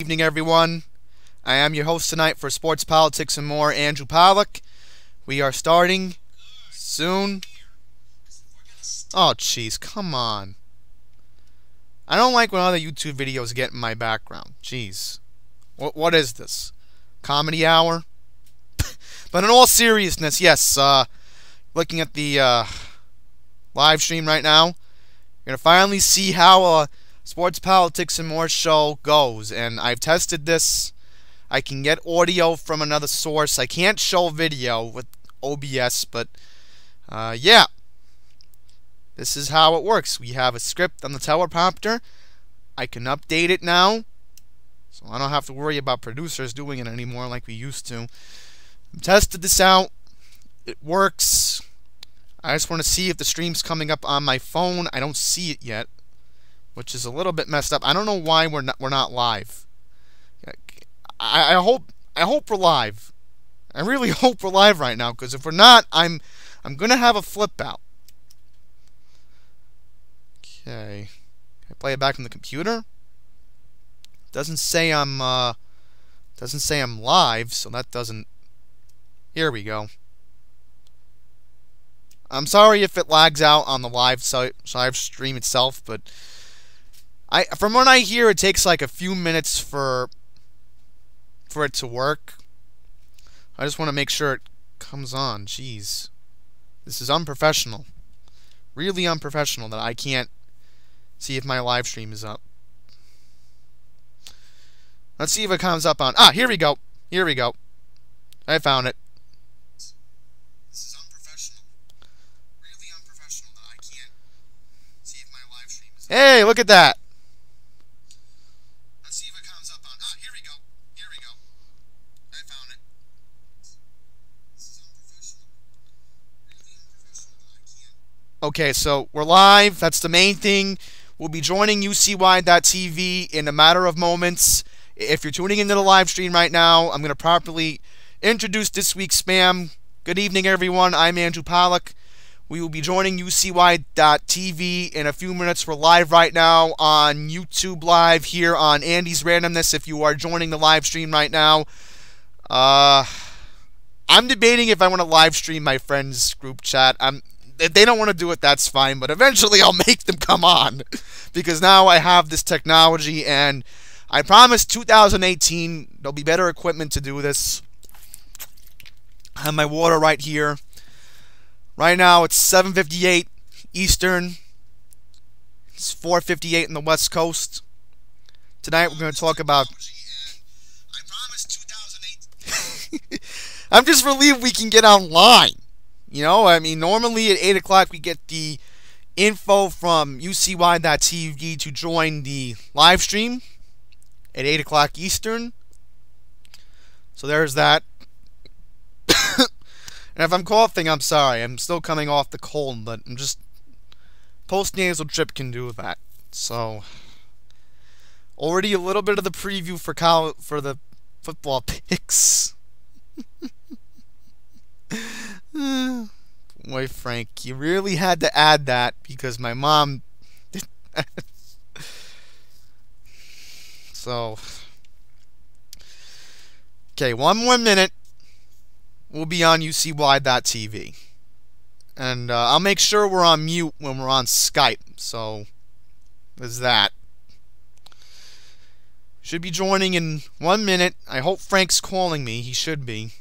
Evening, everyone. I am your host tonight for Sports, Politics, and More, Andrew Pollack. We are starting soon. Oh, jeez, come on. I don't like when other YouTube videos get in my background. Jeez. What is this? Comedy hour? But in all seriousness, yes, looking at the live stream right now, you're going to finally see how Sports, Politics, and More show goes. And I've tested this. I can get audio from another source. I can't show video with OBS, but yeah. This is how it works. We have a script on the teleprompter. I can update it now, so I don't have to worry about producers doing it anymore like we used to. I've tested this out. It works. I just want to see if the stream's coming up on my phone. I don't see it yet, which is a little bit messed up. I don't know why we're not live. I hope we're live. I really hope we're live right now, because if we're not, I'm gonna have a flip out. Okay, can I play it back on the computer? Doesn't say I'm live, so that doesn't. Here we go. I'm sorry if it lags out on the live stream itself, but from what I hear, it takes like a few minutes for it to work. I just want to make sure it comes on. Jeez, this is unprofessional. Really unprofessional that I can't see if my live stream is up. Let's see if it comes up on. Here we go. Here we go. I found it. This is unprofessional. Really unprofessional that I can't see if my live stream is up. Hey, look at that. Let's see if it comes up on. Here we go. Here we go. I found it. This is unprofessional. Really unprofessional that I can't. Okay, so we're live. That's the main thing. We'll be joining UCY.TV in a matter of moments. If you're tuning into the live stream right now, I'm going to properly introduce this week's spam. Good evening, everyone. I'm Andrew Pollack. We will be joining UCY.TV in a few minutes. We're live right now on YouTube Live here on Andy's Randomness. If you are joining the live stream right now, I'm debating if I want to live stream my friends' group chat. If they don't want to do it, that's fine, but eventually I'll make them come on, because now I have this technology, and I promise 2018 there'll be better equipment to do this. I have my water right here. Right now it's 7:58 Eastern. It's 4:58 in the West Coast. Tonight we're going to talk about. I promise 2018. I'm just relieved we can get online. You know, I mean, normally at 8 o'clock we get the info from UCY.TV to join the live stream at 8 o'clock Eastern. So there's that. And if I'm coughing, I'm sorry. I'm still coming off the cold, but I'm just... Post-nasal drip can do that. So, already a little bit of the preview for the football picks. Boy, Frank, you really had to add that because my mom did that. So, okay, one more minute. We'll be on UCY.TV. And I'll make sure we're on mute when we're on Skype. So, there's that. Should be joining in 1 minute. I hope Frank's calling me. He should be.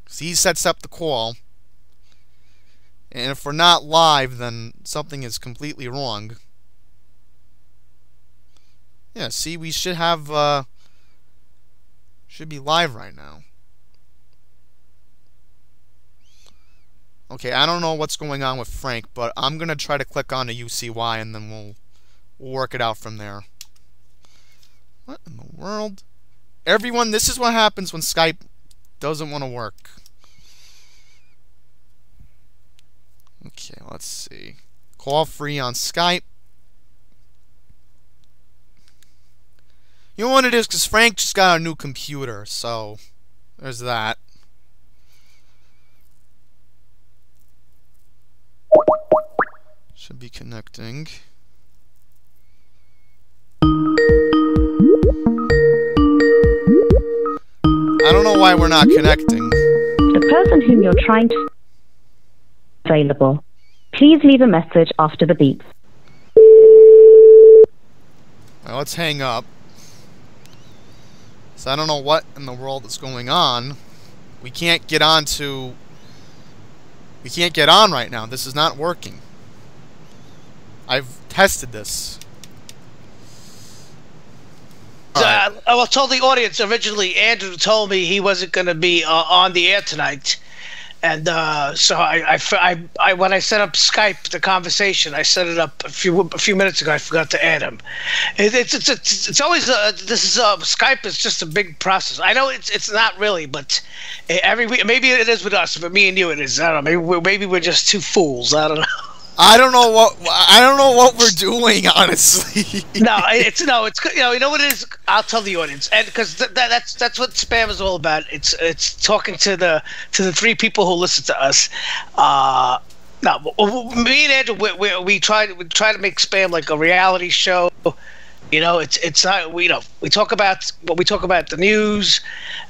So he sets up the call. And if we're not live, then something is completely wrong. Yeah, see, we should have, should be live right now. Okay, I don't know what's going on with Frank, but I'm going to try to click on the UCY and then we'll work it out from there. What in the world? Everyone, this is what happens when Skype doesn't want to work. Okay, let's see. Call free on Skype. You know what it is? Because Frank just got a new computer, so there's that. Should be connecting. I don't know why we're not connecting. The person whom you're trying to available. Please leave a message after the beep. Well, let's hang up. So I don't know what in the world is going on. We can't get on right now. This is not working. I've tested this. I told the audience originally. Andrew told me he wasn't going to be on the air tonight, and so I when I set up Skype, the conversation, I set it up a few minutes ago. I forgot to add him. It's always Skype is just a big process. I know it's not really, but every week maybe it is with us, but me and you it is. I don't know. Maybe we're just two fools. I don't know. I don't know what we're doing, honestly. It's you know what it is. I'll tell the audience, and because that's what spam is all about. It's talking to the three people who listen to us. No, me and Andrew, we try to make spam like a reality show. You know, it's not. We talk about the news,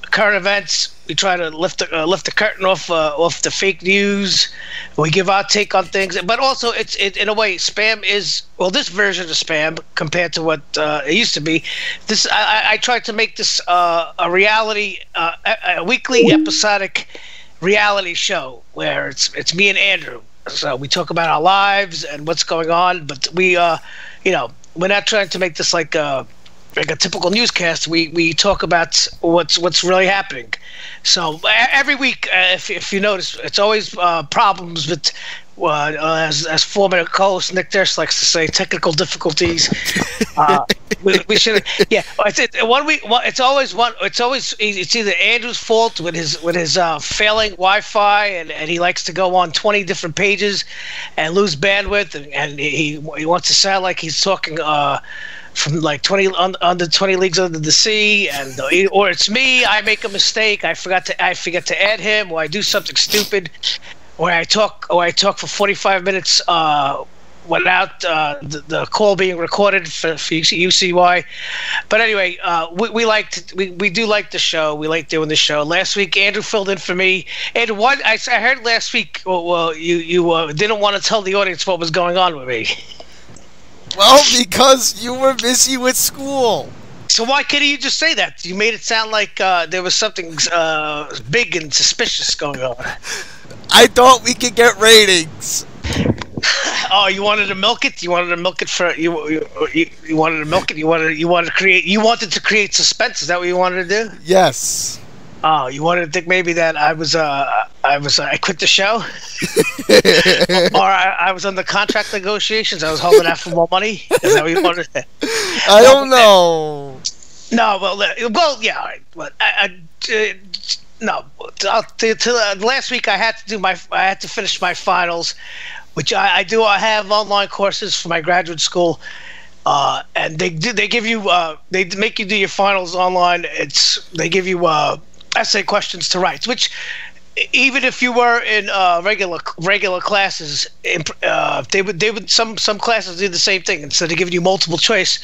current events. We try to lift the curtain off the fake news. We give our take on things, but also it's in a way spam is this version of spam compared to what it used to be. This I tried to make this a reality, a weekly episodic reality show where it's me and Andrew. So we talk about our lives and what's going on, but we we're not trying to make this like a typical newscast. We talk about what's really happening. So every week, if you notice, it's always problems with, as former co-host Nick Durst likes to say, technical difficulties. We should, yeah. It's always it's either Andrew's fault with his failing Wi-Fi, and he likes to go on 20 different pages and lose bandwidth, and he wants to sound like he's talking from like 20 under 20 leagues under the sea, and or it's me. I make a mistake. I forget to add him, or I do something stupid, or I talk for 45 minutes without the call being recorded for UCY. But anyway, we do like the show. We like doing the show. Last week, Andrew filled in for me. And what I heard last week, you didn't want to tell the audience what was going on with me. Well, because you were busy with school. So why couldn't you just say that? You made it sound like there was something big and suspicious going on. I thought we could get ratings. Oh, you wanted to milk it? You wanted to milk it for you wanted to milk it? You wanted to create suspense. Is that what you wanted to do? Yes. Oh, you wanted to think maybe that I quit the show, or I was under contract negotiations. I was holding out for more money. Is that what you wanted to? I don't know. No, well, yeah, all right. But no. Last week I had to finish my finals, which I do. I have online courses for my graduate school, and they give you they make you do your finals online. They give you essay questions to write, which even if you were in regular classes, they would some classes do the same thing instead of giving you multiple choice,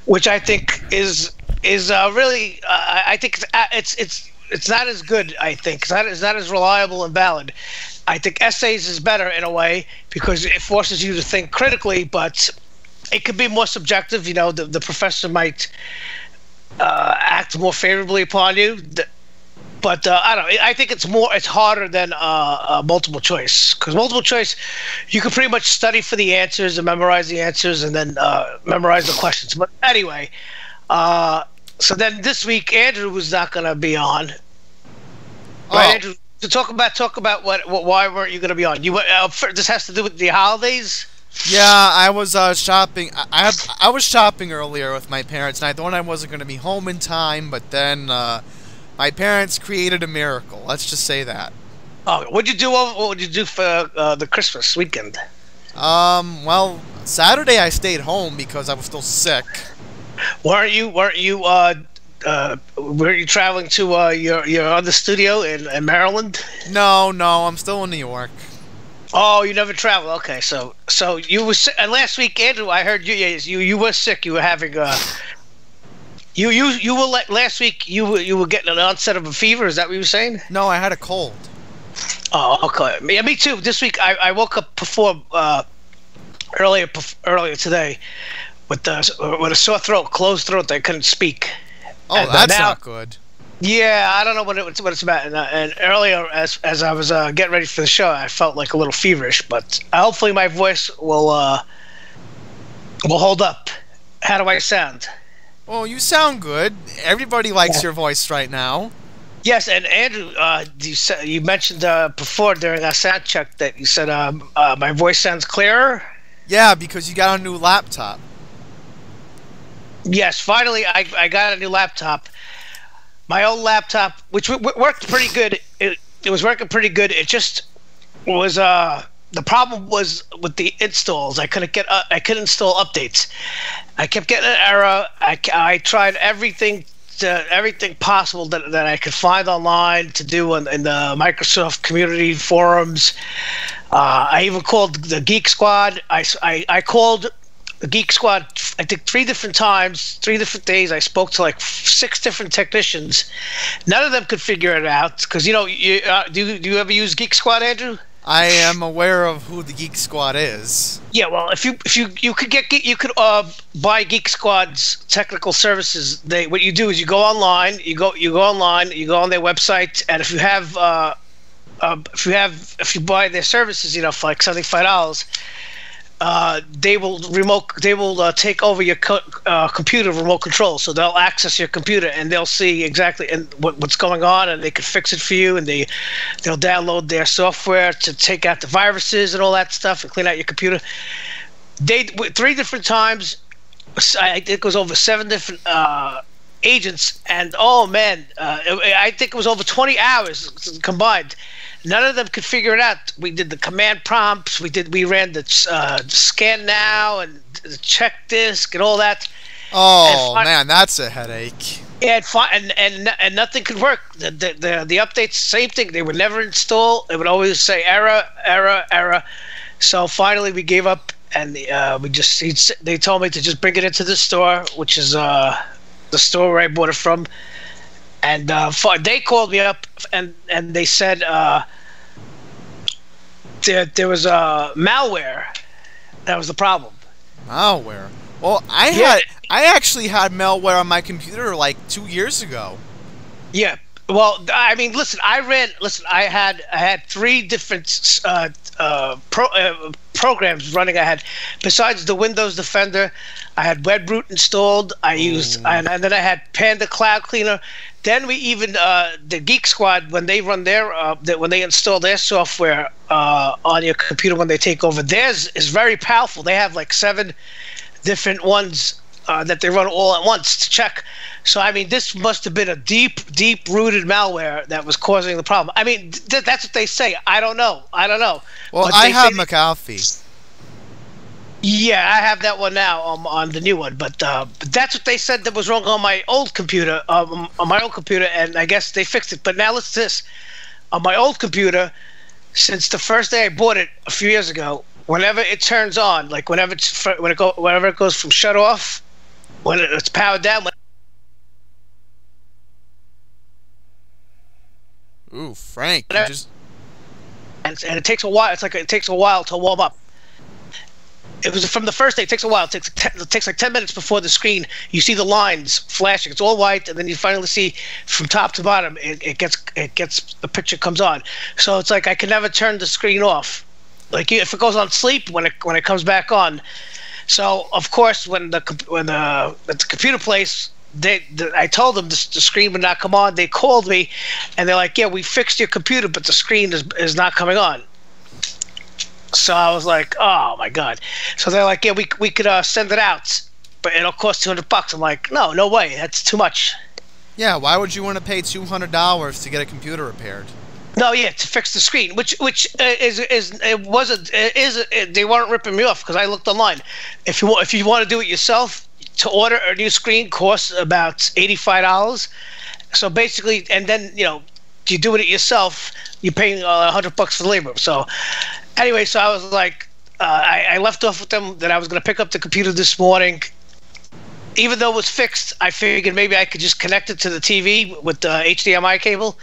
which I think is really I think it's not as good. I think it's not as reliable and valid. I think essays is better in a way because it forces you to think critically, but it could be more subjective. You know, the professor might act more favorably upon you. But I don't know. I think it's harder than multiple choice, because multiple choice, you can pretty much study for the answers and memorize the answers and then memorize the questions. But anyway, so then this week Andrew was not going to be on. Right, Andrew? To talk about why weren't you going to be on? This has to do with the holidays. Yeah, I was shopping. I was shopping earlier with my parents, and I thought I wasn't going to be home in time, but then my parents created a miracle. Let's just say that. Oh, what would you do for the Christmas weekend? Well, Saturday I stayed home because I was still sick. Weren't you traveling to your other studio in Maryland? No, I'm still in New York. Oh, you never travel. Okay, so you were sick. And last week, Andrew, I heard you were sick. You were having You were like last week. You were getting an onset of a fever. Is that what you were saying? No, I had a cold. Oh, okay. Yeah, me too. This week I woke up before earlier today with a sore throat, closed throat. That I couldn't speak. Oh, And, that's now, not good. Yeah, I don't know what it's about. And earlier, as I was getting ready for the show, I felt like a little feverish. But hopefully, my voice will hold up. How do I sound? Well, you sound good. Everybody likes your voice right now. Yes, and Andrew, you mentioned before during our sound check that you said my voice sounds clearer. Yeah, because you got a new laptop. Yes, finally, I got a new laptop. My old laptop, which worked pretty good, it was working pretty good. It just was the problem was with the installs. I couldn't install updates. I kept getting an error. I tried everything possible that I could find online to do in the Microsoft community forums. I even called the Geek Squad. I called the Geek Squad, I think 3 different times, 3 different days. I spoke to like 6 different technicians. None of them could figure it out because do you ever use Geek Squad, Andrew? I am aware of who the Geek Squad is. Yeah, well, if you could buy Geek Squad's technical services. What you do is you go online, you go on their website, and if you buy their services, for like $75. They will take over your computer remote control, so they'll access your computer and they'll see exactly what's going on, and they can fix it for you, and they'll download their software to take out the viruses and all that stuff and clean out your computer. 3 different times, I think it was over 7 different agents, and oh man, I think it was over 20 hours combined. None of them could figure it out. We did the command prompts. We ran the scan now and the check disk and all that. Oh man, that's a headache. Yeah, and nothing could work. The updates, same thing. They would never install. It would always say error, error, error. So finally, we gave up, and they told me to just bring it into the store, which is the store where I bought it from. And they called me up and they said there was malware. That was the problem. Malware. Well, I actually had malware on my computer like 2 years ago. Yeah. Well, I mean, listen. I had 3 different programs running. I had, besides the Windows Defender, I had WebRoot installed. And then I had Panda Cloud Cleaner. Then we even the Geek Squad, when they run when they install their software on your computer, when they take over, theirs is very powerful. They have like 7 different ones that they run all at once to check. So I mean, this must have been a deep rooted malware that was causing the problem. I mean, that's what they say. I don't know. Well, but I have McAfee. Yeah, I have that one now on the new one, but that's what they said that was wrong on my old computer. And I guess they fixed it. But now listen to this: on my old computer, since the first day I bought it a few years ago, whenever it turns on, like whenever it goes from shut off, when it's powered down. Ooh, Frank! And it takes a while. It takes a while to warm up. It was from the first day. It takes a while. It takes like 10 minutes before the screen. You see the lines flashing. It's all white, and then you finally see from top to bottom. It gets the picture comes on. So it's like I can never turn the screen off. Like if it goes on sleep, when it comes back on. So of course, when the computer place, I told them the screen would not come on. They called me, and they're like, "Yeah, we fixed your computer, but the screen is not coming on." So I was like, "Oh my god!" So they're like, "Yeah, we could send it out, but it'll cost $200." I'm like, "No way, that's too much." Yeah, why would you want to pay $200 to get a computer repaired? No, yeah, to fix the screen, which they weren't ripping me off because I looked online. If you want to do it yourself, to order a new screen costs about $85. So basically, and then you do it yourself, you're paying $100 for the labor. So anyway, so I was like, I left off with them that I was going to pick up the computer this morning, even though it was fixed, I figured maybe I could just connect it to the TV with the HDMI cable.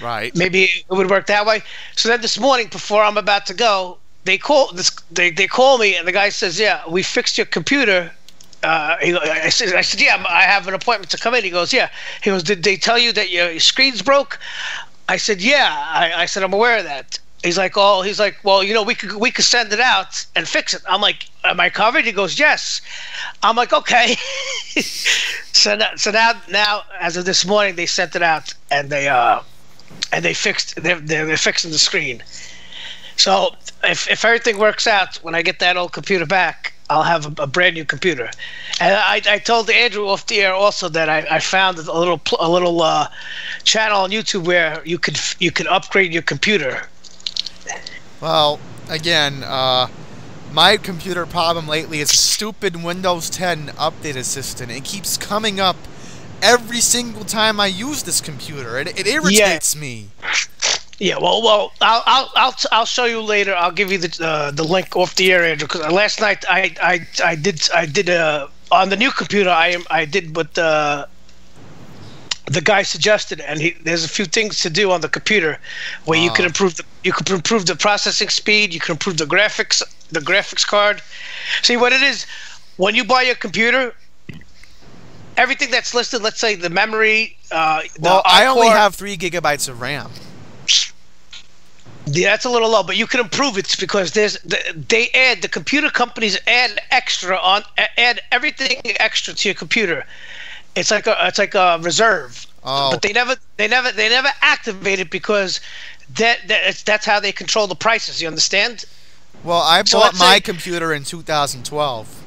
Right. Maybe it would work that way. So then this morning, before I'm about to go, they call me, and the guy says, "Yeah, we fixed your computer." I said, "Yeah, I have an appointment to come in." He goes, "Yeah." He goes, "Did they tell you that your screen's broke?" I said, "Yeah." I said, "I'm aware of that." He's like, "Oh," he's like, "Well, we could send it out and fix it." I'm like, "Am I covered?" He goes, "Yes." I'm like, "Okay." So now, as of this morning, they sent it out and they fixed. They're fixing the screen. So if everything works out, when I get that old computer back, I'll have a brand new computer. And I told Andrew off the air also that I found a little channel on YouTube where you could upgrade your computer. Well, again, my computer problem lately is a stupid Windows 10 update assistant. It keeps coming up every single time I use this computer. It irritates me. Yeah, well, I'll show you later. I'll give you the link off the air, Andrew. Because last night I did on the new computer. I did what the guy suggested, and there's a few things to do on the computer where you can improve the processing speed. You can improve the graphics card. See what it is when you buy your computer. Everything that's listed, let's say the memory. I only have 3 gigabytes of RAM. Yeah, that's a little low, but you can improve it because the computer companies add everything extra to your computer. It's like a reserve. Oh. But they never activate it because that's how they control the prices. You understand? Well, I bought my computer in 2012.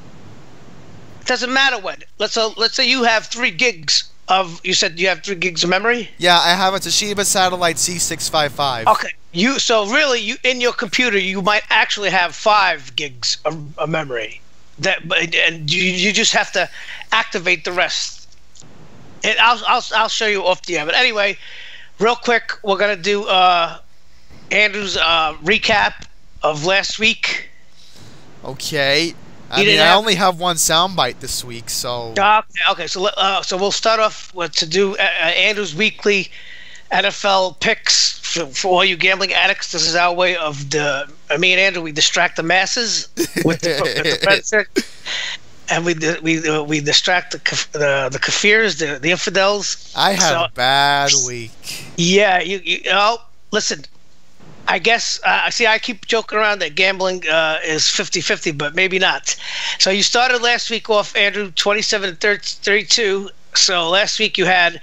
It doesn't matter when. Let's say you have 3 gigs of. You said you have 3 gigs of memory. Yeah, I have a Toshiba Satellite C655. Okay. So really, in your computer, you might actually have 5 gigs of memory. And you just have to activate the rest. And I'll show you off the air. But anyway, real quick, we're gonna do Andrew's recap of last week. Okay. I only have one soundbite this week, so. Okay. So we'll start off to do Andrew's weekly NFL picks for all you gambling addicts. This is our way of me and Andrew, we distract the masses with the predator, and we distract the kafirs, the infidels. I had a bad week. Yeah, you listen. I guess I keep joking around that gambling is 50-50, but maybe not. So you started last week off, Andrew, 27-32. So last week you had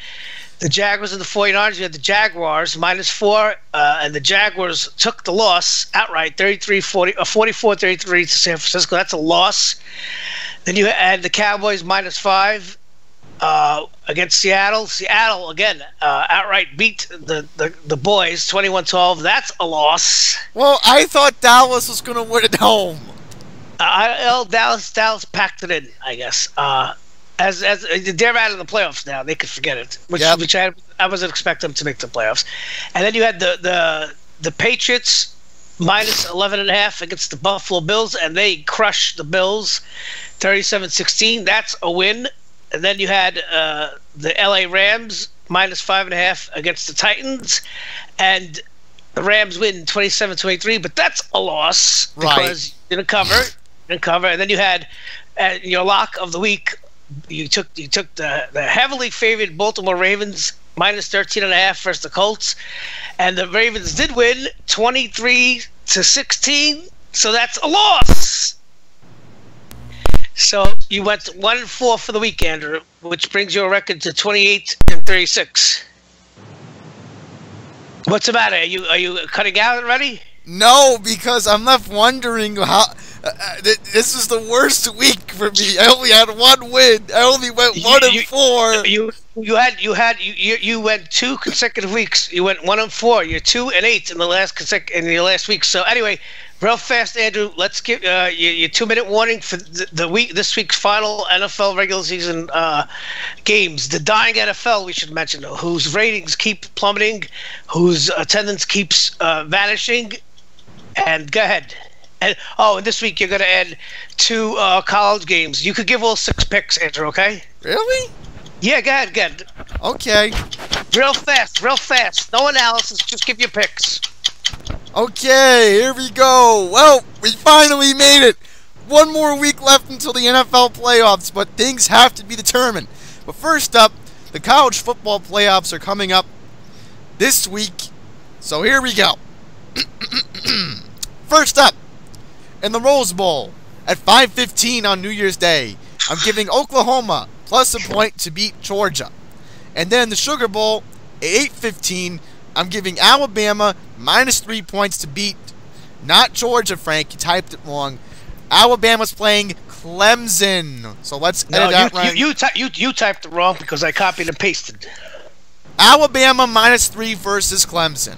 the Jaguars and the 49ers. You had the Jaguars -4, and the Jaguars took the loss outright, 44-33 to San Francisco. That's a loss. Then you had the Cowboys -5 against Seattle. Seattle again outright beat the boys 21-12. That's a loss. Well, I thought Dallas was going to win at home. Dallas packed it in, I guess. As they're out of the playoffs now, they could forget it. Which I wasn't expecting them to make the playoffs. And then you had the Patriots -11.5 against the Buffalo Bills, and they crushed the Bills 37-16. That's a win. And then you had the LA Rams -5.5 against the Titans, and the Rams win 27-23. But that's a loss because you didn't cover. And then you had your lock of the week. You took the heavily favored Baltimore Ravens -13.5 versus the Colts, and the Ravens did win 23-16. So that's a loss. So you went 1-4 for the week, Andrew, which brings your record to 28-36. What's the matter? Are you cutting out already? No, because I'm left wondering how. This is the worst week for me. I only had 1 win. I only went 1-4. You went 2 consecutive weeks. You went 1-4. You're 2-8 in your last week. So anyway, real fast, Andrew. Let's give your 2-minute warning for this week's final NFL regular season games. The dying NFL, we should mention, whose ratings keep plummeting, whose attendance keeps vanishing. And go ahead. And this week you're gonna add 2 college games. You could give all 6 picks, Andrew. Okay? Really? Yeah, go ahead. Okay. Real fast. No analysis. Just give your picks. Okay, here we go. Well, we finally made it. One more week left until the NFL playoffs, but things have to be determined. But first up, the college football playoffs are coming up this week. So here we go. First up, in the Rose Bowl at 5:15 on New Year's Day, I'm giving Oklahoma plus a point to beat Georgia. And then the Sugar Bowl at 8:15, I'm giving Alabama minus 3 points to beat, not Georgia, Frank. You typed it wrong. Alabama's playing Clemson. So let's edit that right. You typed it wrong because I copied and pasted. Alabama minus 3 versus Clemson.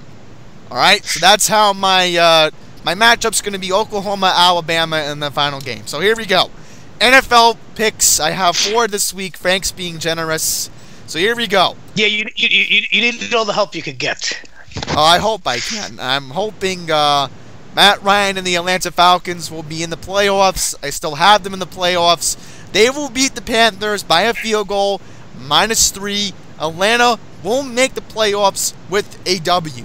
All right, so that's how my my matchup's going to be Oklahoma, Alabama in the final game. So here we go. NFL picks. I have 4 this week. Frank's being generous. So here we go. Yeah, you need all the help you could get. Oh, I hope I can. I'm hoping Matt Ryan and the Atlanta Falcons will be in the playoffs. I still have them in the playoffs. They will beat the Panthers by a field goal, minus 3. Atlanta will make the playoffs with a W.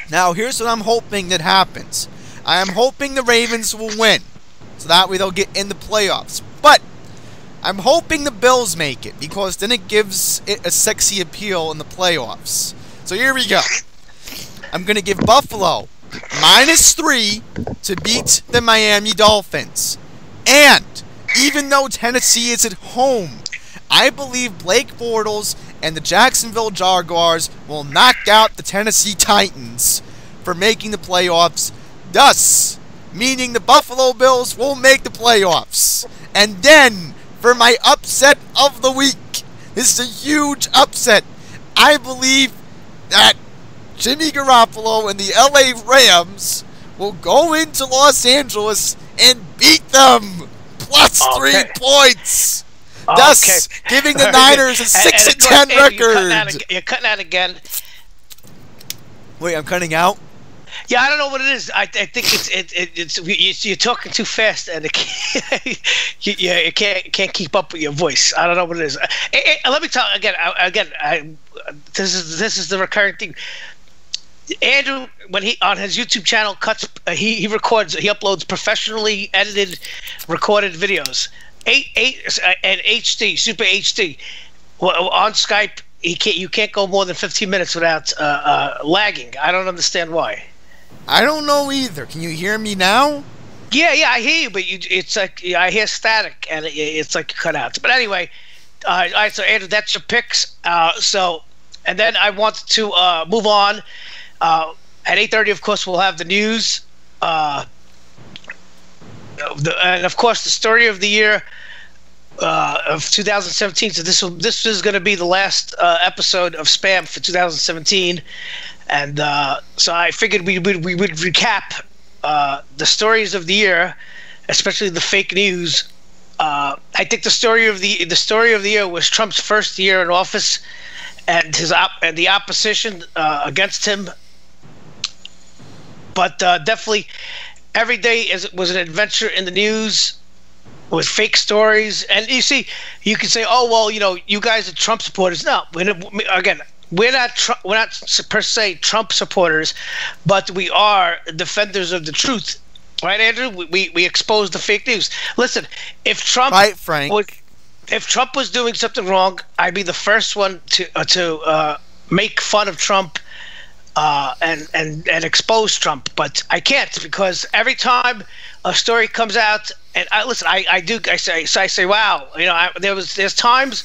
Now, here's what I'm hoping that happens. I am hoping the Ravens will win, so that way they'll get in the playoffs. But I'm hoping the Bills make it, because then it gives it a sexy appeal in the playoffs. So here we go. I'm going to give Buffalo minus 3 to beat the Miami Dolphins. And even though Tennessee is at home, I believe Blake Bortles and the Jacksonville Jaguars will knock out the Tennessee Titans for making the playoffs, thus meaning the Buffalo Bills will make the playoffs. And then, for my upset of the week, this is a huge upset. I believe that Jimmy Garoppolo and the LA Rams will go into Los Angeles and beat them plus 3 points. Thus, giving the Niners a 6-10 record. You're cutting out again. Wait, I'm cutting out? Yeah, I don't know what it is. I think it's you're talking too fast, and you can't keep up with your voice. I don't know what it is. Let me tell again. This is the recurring thing. Andrew, when he on his YouTube channel he uploads professionally edited, recorded videos. 8 and HD, Super HD. Well, on Skype, you can't go more than 15 minutes without lagging. I don't understand why. I don't know either. Can you hear me now? Yeah, I hear you, but it's like I hear static, and it's like cut out. But anyway, all right. So Andrew, that's your picks. And then I want to move on. At 8:30, of course, we'll have the news. And of course, the story of the year of 2017. So this is going to be the last episode of Spam for 2017, and so I figured we would recap the stories of the year, especially the fake news. I think the story of the year was Trump's first year in office, and the opposition against him. But definitely, every day was an adventure in the news with fake stories. And you see, you can say, "Oh well, you guys are Trump supporters." No, we're not per se Trump supporters, but we are defenders of the truth, right, Andrew? We expose the fake news. Listen, if Trump, right, Frank, if Trump was doing something wrong, I'd be the first one to make fun of Trump. And expose Trump, but I can't, because every time a story comes out, and I say, wow, there's times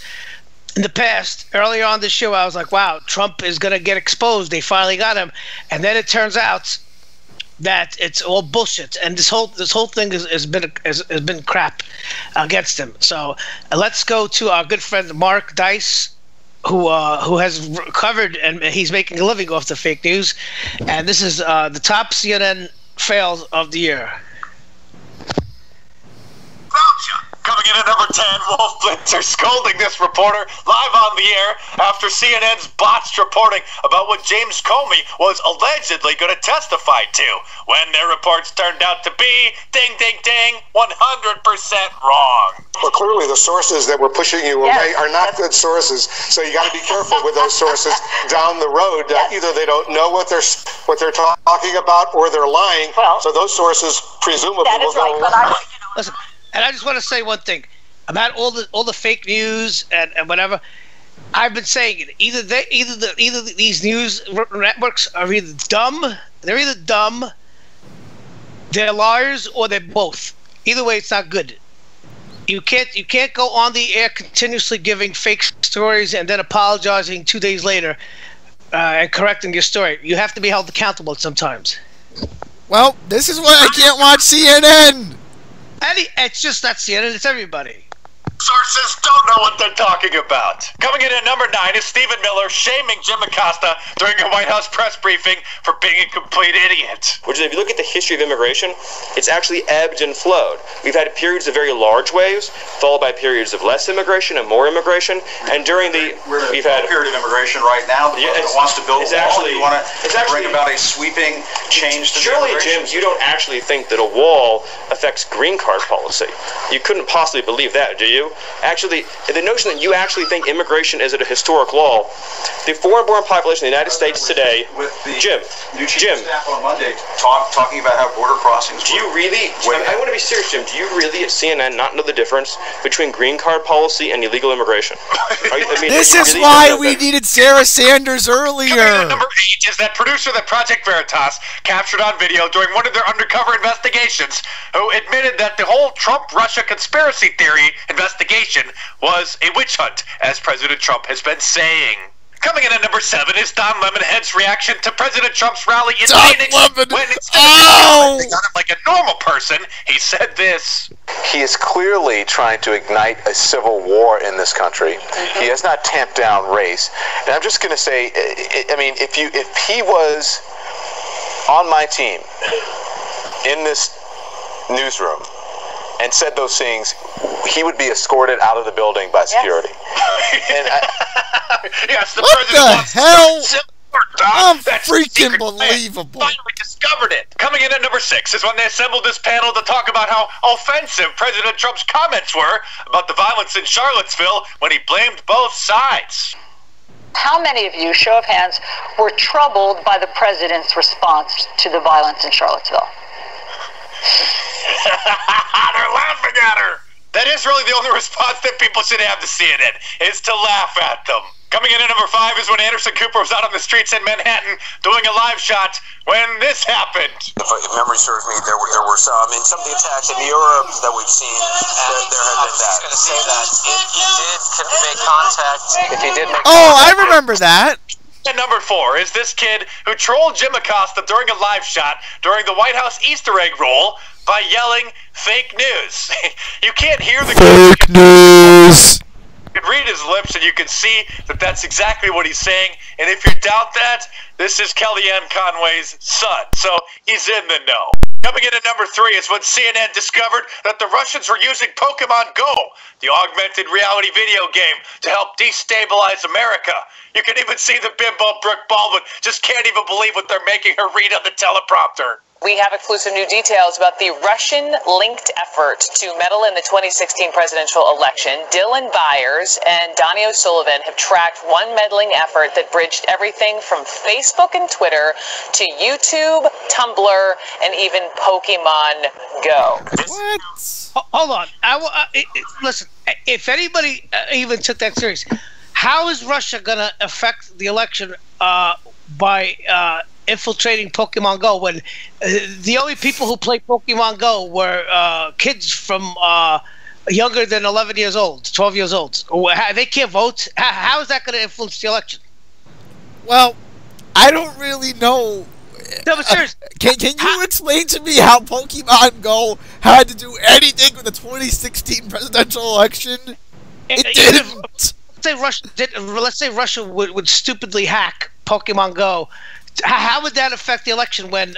in the past, earlier on this show, I was like, wow, Trump is gonna get exposed. They finally got him, and then it turns out that it's all bullshit, and this whole thing has been crap against him. So let's go to our good friend Mark Dice, who has covered, and he's making a living off the fake news. And this is the top CNN fails of the year. Coming in at number 10, Wolf Blitzer scolding this reporter live on the air after CNN's botched reporting about what James Comey was allegedly going to testify to, when their reports turned out to be, ding, ding, ding, 100% wrong. Well, clearly the sources that were pushing you away are not good sources, so you got to be careful with those sources down the road. Either they don't know what they're talking about, or they're lying. Well, so those sources presumably that is right, but I, Listen, and I just want to say one thing about all the fake news and whatever. I've been saying it. Either these news networks are either dumb. They're either dumb, they're liars, or they're both. Either way, it's not good. You can't go on the air continuously giving fake stories and then apologizing 2 days later and correcting your story. You have to be held accountable sometimes. Well, this is why I can't watch CNN. It's just not CNN, it's everybody. Sources don't know what they're talking about. Coming in at number 9 is Stephen Miller shaming Jim Acosta during a White House press briefing for being a complete idiot. Which is, if you look at the history of immigration, it's actually ebbed and flowed. We've had periods of very large waves, followed by periods of less immigration and more immigration. And during we've had a period of immigration right now. The president wants to build a wall. You want to bring about a sweeping change to surely, immigration. Jim, you don't actually think that a wall affects green card policy. You couldn't possibly believe that, do you? Actually, the notion that you actually think immigration is at a historic law, the foreign-born population in the United States today, Jim, staff on Monday talking about how border crossings. Do you really? I want to be serious, Jim. Do you really at CNN not know the difference between green card policy and illegal immigration? This is why we needed Sarah Sanders earlier. Coming in at number 8 is that producer that Project Veritas captured on video during one of their undercover investigations, who admitted that the whole Trump-Russia conspiracy theory investigation was a witch hunt, as President Trump has been saying. Coming in at number 7 is Don Lemonhead's reaction to President Trump's rally in Phoenix. When instead of on him like a normal person, he said this. He is clearly trying to ignite a civil war in this country. He has not tamped down race. And I'm just going to say, I mean, if he was on my team in this newsroom and said those things, he would be escorted out of the building by security. And yes, the what president the hell? That's freaking believable. Finally discovered it. Coming in at number 6 is when they assembled this panel to talk about how offensive President Trump's comments were about the violence in Charlottesville when he blamed both sides. how many of you, show of hands, were troubled by the president's response to the violence in Charlottesville? They're laughing at her. That is really the only response that people should have to CNN, is to laugh at them. Coming in at number 5 is when Anderson Cooper was out on the streets in Manhattan doing a live shot when this happened. If memory serves me, there were some in some of the attacks in Europe that we've seen. There have been that. I was going to say that if he did make contact, Oh, I remember that. And number 4 is this kid who trolled Jim Acosta during a live shot during the White House Easter egg roll by yelling fake news. You can't hear the fake news. You can read his lips and you can see that that's exactly what he's saying. And if you doubt that, this is Kellyanne Conway's son. So he's in the know. Coming in at number 3 is when CNN discovered that the Russians were using Pokemon Go, the augmented reality video game, to help destabilize America. You can even see the bimbo Brooke Baldwin just can't even believe what they're making her read on the teleprompter. We have exclusive new details about the Russian-linked effort to meddle in the 2016 presidential election. Dylan Byers and Donnie O'Sullivan have tracked one meddling effort that bridged everything from Facebook and Twitter to YouTube, Tumblr, and even Pokemon Go. What? Hold on. Listen, if anybody even took that serious, how is Russia going to affect the election by infiltrating Pokemon Go when the only people who play Pokemon Go were kids from younger than 11 years old, 12 years old? They can't vote. How is that going to influence the election? Well, I don't really know. No, but seriously. Can you explain to me how Pokemon Go had to do anything with the 2016 presidential election? It didn't. Let's say Russia would stupidly hack Pokemon Go. How would that affect the election when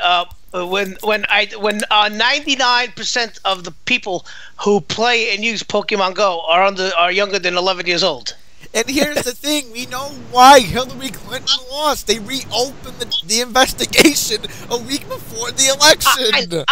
when 99% of the people who play and use Pokemon Go are younger than 11 years old. And here's the thing: we know why Hillary Clinton lost. They reopened the investigation a week before the election.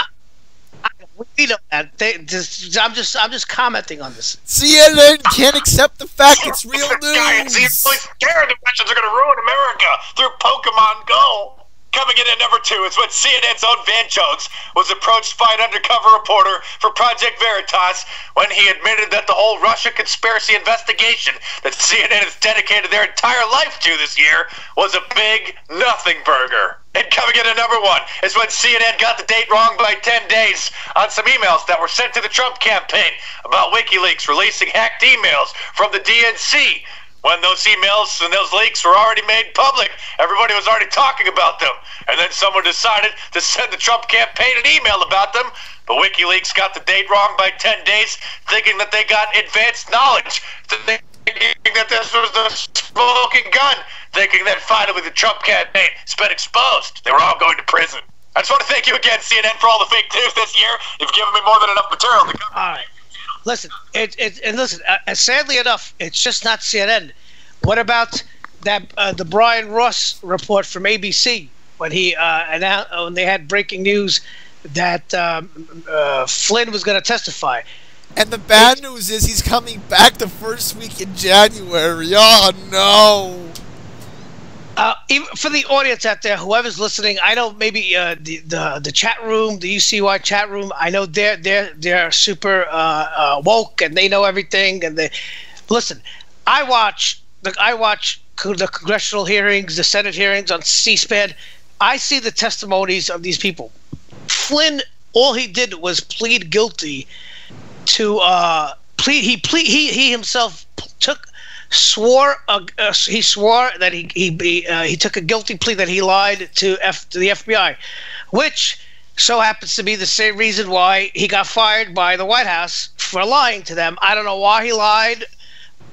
We know that. I'm just commenting on this. CNN can't accept the fact it's real news. He's really scared the Russians are going to ruin America through Pokemon Go. Coming in at number 2 is when CNN's own Van Jones was approached by an undercover reporter for Project Veritas when he admitted that the whole Russia conspiracy investigation that CNN has dedicated their entire life to this year was a big nothing burger. And coming in at number 1 is when CNN got the date wrong by 10 days on some emails that were sent to the Trump campaign about WikiLeaks releasing hacked emails from the DNC. When those emails and those leaks were already made public, everybody was already talking about them. And then someone decided to send the Trump campaign an email about them. But WikiLeaks got the date wrong by 10 days, thinking that they got advanced knowledge, thinking that this was the smoking gun, thinking that finally the Trump campaign has been exposed. They were all going to prison. I just want to thank you again, CNN, for all the fake news this year. You've given me more than enough material to cover. All right. Listen, sadly enough, it's just not CNN. What about that the Brian Ross report from ABC when he announced when they had breaking news that Flynn was going to testify? And the bad news is he's coming back the first week in January. Oh no! Even for the audience out there, whoever's listening, I know maybe the chat room, the UCY chat room. I know they're super woke and they know everything. And they listen. I watch the congressional hearings, the Senate hearings on C-SPAN. I see the testimonies of these people. Flynn, all he did was plead guilty to He himself swore that he took a guilty plea that he lied to the FBI, which so happens to be the same reason why he got fired by the White House for lying to them. I don't know why he lied.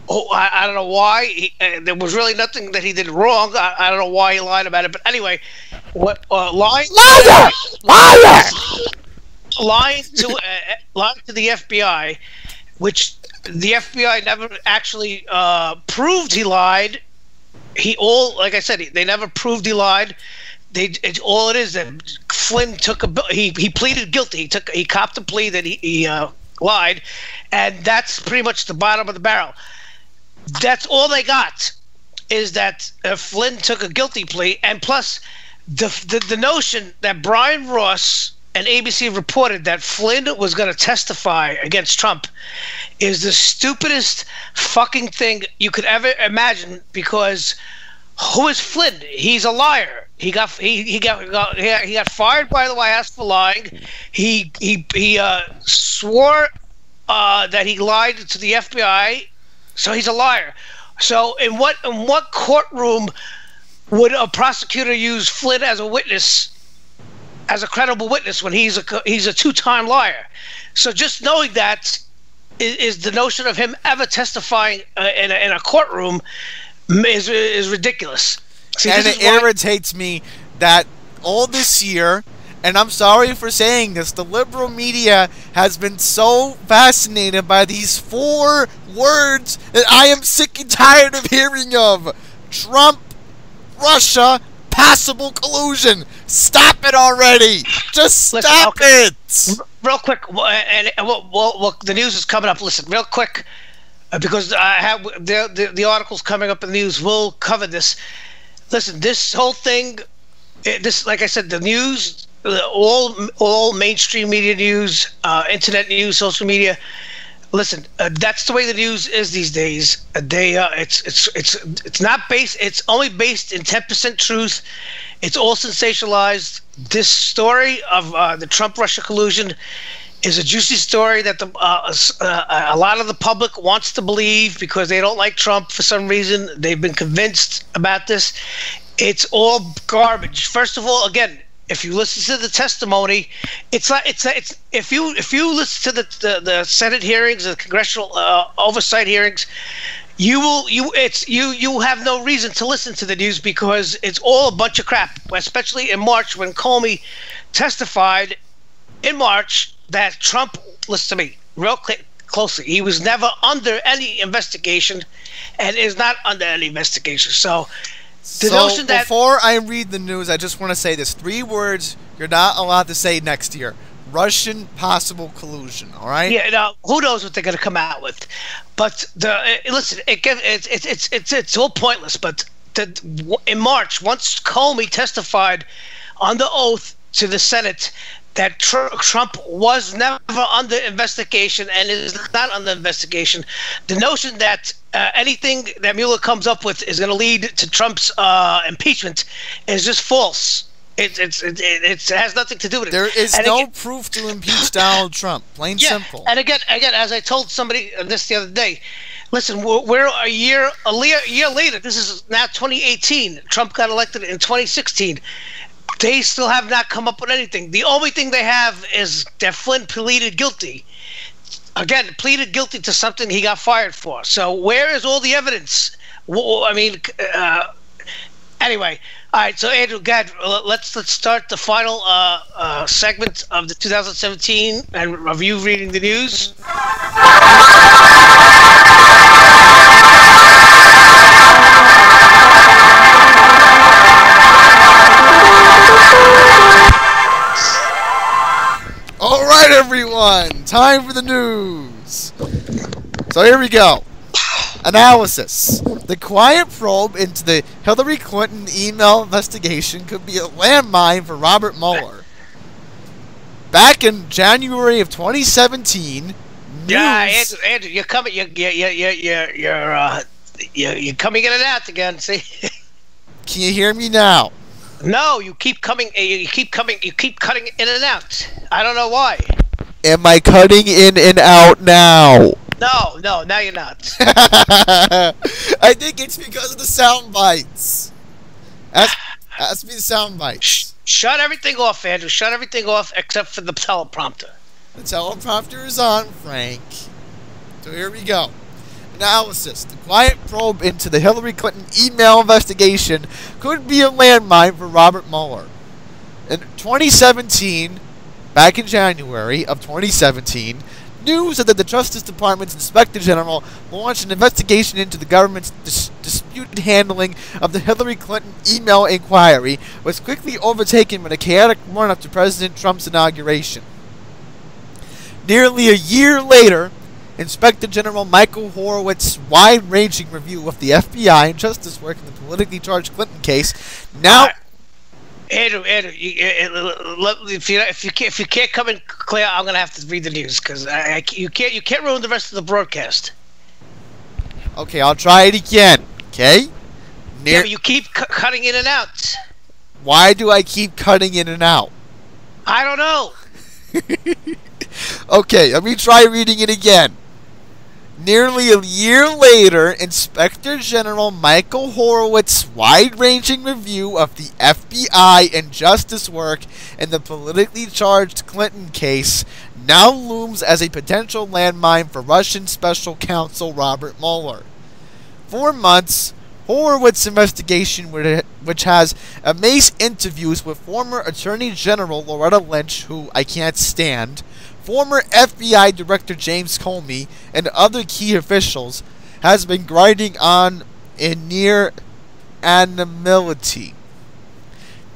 I don't know why. There was really nothing that he did wrong. I don't know why he lied about it. But anyway, lying to the FBI, which the FBI never actually proved he lied. Like I said, they never proved he lied. All it is that Flynn he pleaded guilty. He copped a plea that he lied, and that's pretty much the bottom of the barrel. That's all they got, is that Flynn took a guilty plea, and plus the notion that Brian Ross and ABC reported that Flynn was going to testify against Trump is the stupidest fucking thing you could ever imagine. Because who is Flynn? He's a liar. He got fired by the White House for lying. He swore that he lied to the FBI. So he's a liar. So in what courtroom would a prosecutor use Flynn as a witness, as a credible witness, when he's a two-time liar? So just knowing that is the notion of him ever testifying in a courtroom is ridiculous. See, and it irritates me that all this year, and I'm sorry for saying this, the liberal media has been so fascinated by these 4 words that I am sick and tired of hearing of. Trump, Russia, possible collusion. Stop it already. Just stop it. Real quick, and the news is coming up. Listen, real quick, because I have the articles coming up in the news. We'll cover this. Listen, this whole thing, like I said, the news, all mainstream media news, internet news, social media. Listen, that's the way the news is these days. It's not based. It's only based in 10% truth. It's all sensationalized. This story of the Trump-Russia collusion is a juicy story that a lot of the public wants to believe because they don't like Trump for some reason. They've been convinced about this. It's all garbage. First of all, again, if you listen to the testimony, if you listen to the Senate hearings, the congressional oversight hearings, you have no reason to listen to the news because it's all a bunch of crap. Especially in March when Comey testified in March that Trump, listen to me real closely, he was never under any investigation and is not under any investigation. So the notion that... before I read the news, I just want to say this. 3 words you're not allowed to say next year. Russian possible collusion, all right? Yeah, now, who knows what they're going to come out with. But, listen, it's all pointless, but in March, once Comey testified under oath to the Senate that Trump was never under investigation and is not under investigation, the notion that anything that Mueller comes up with is going to lead to Trump's impeachment is just false. It has nothing to do with it. There is no proof to impeach Donald Trump. Plain simple. And again, as I told somebody this the other day, listen, we're a year later. This is now 2018. Trump got elected in 2016. They still have not come up with anything. The only thing they have is that Flynn pleaded guilty. Again, pleaded guilty to something he got fired for. So where is all the evidence? I mean, anyway. All right, so Andrew, God, let's start the final segment of the 2017 and of you reading the news. All right, everyone, time for the news. So here we go. Analysis. The quiet probe into the Hillary Clinton email investigation could be a landmine for Robert Mueller. Back in January of 2017, news... Yeah, Andrew, you're coming. You're coming in and out again. See? Can you hear me now? No, you keep coming. You keep cutting in and out. I don't know why. Am I cutting in and out now? No, now you're not. I think it's because of the sound bites. Has to be the sound bites. Shut everything off, Andrew. Shut everything off except for the teleprompter. The teleprompter is on, Frank. So here we go. Analysis. The quiet probe into the Hillary Clinton email investigation could be a landmine for Robert Mueller. In 2017, back in January of 2017, news that the Justice Department's Inspector General launched an investigation into the government's disputed handling of the Hillary Clinton email inquiry was quickly overtaken by a chaotic run-up to President Trump's inauguration. Nearly a year later, Inspector General Michael Horowitz's wide-ranging review of the FBI and justice work in the politically charged Clinton case now... Andrew, if you can't come in clear, I'm gonna have to read the news because you can't ruin the rest of the broadcast. Okay, I'll try it again. Okay. Yeah, but you keep cutting in and out. Why do I keep cutting in and out? I don't know. Okay, let me try reading it again. Nearly a year later, Inspector General Michael Horowitz's wide-ranging review of the FBI and justice work in the politically charged Clinton case now looms as a potential landmine for Russian Special Counsel Robert Mueller. For months, Horowitz's investigation, which has amazed interviews with former Attorney General Loretta Lynch, who I can't stand, former FBI Director James Comey, and other key officials, has been grinding on in near anonymity.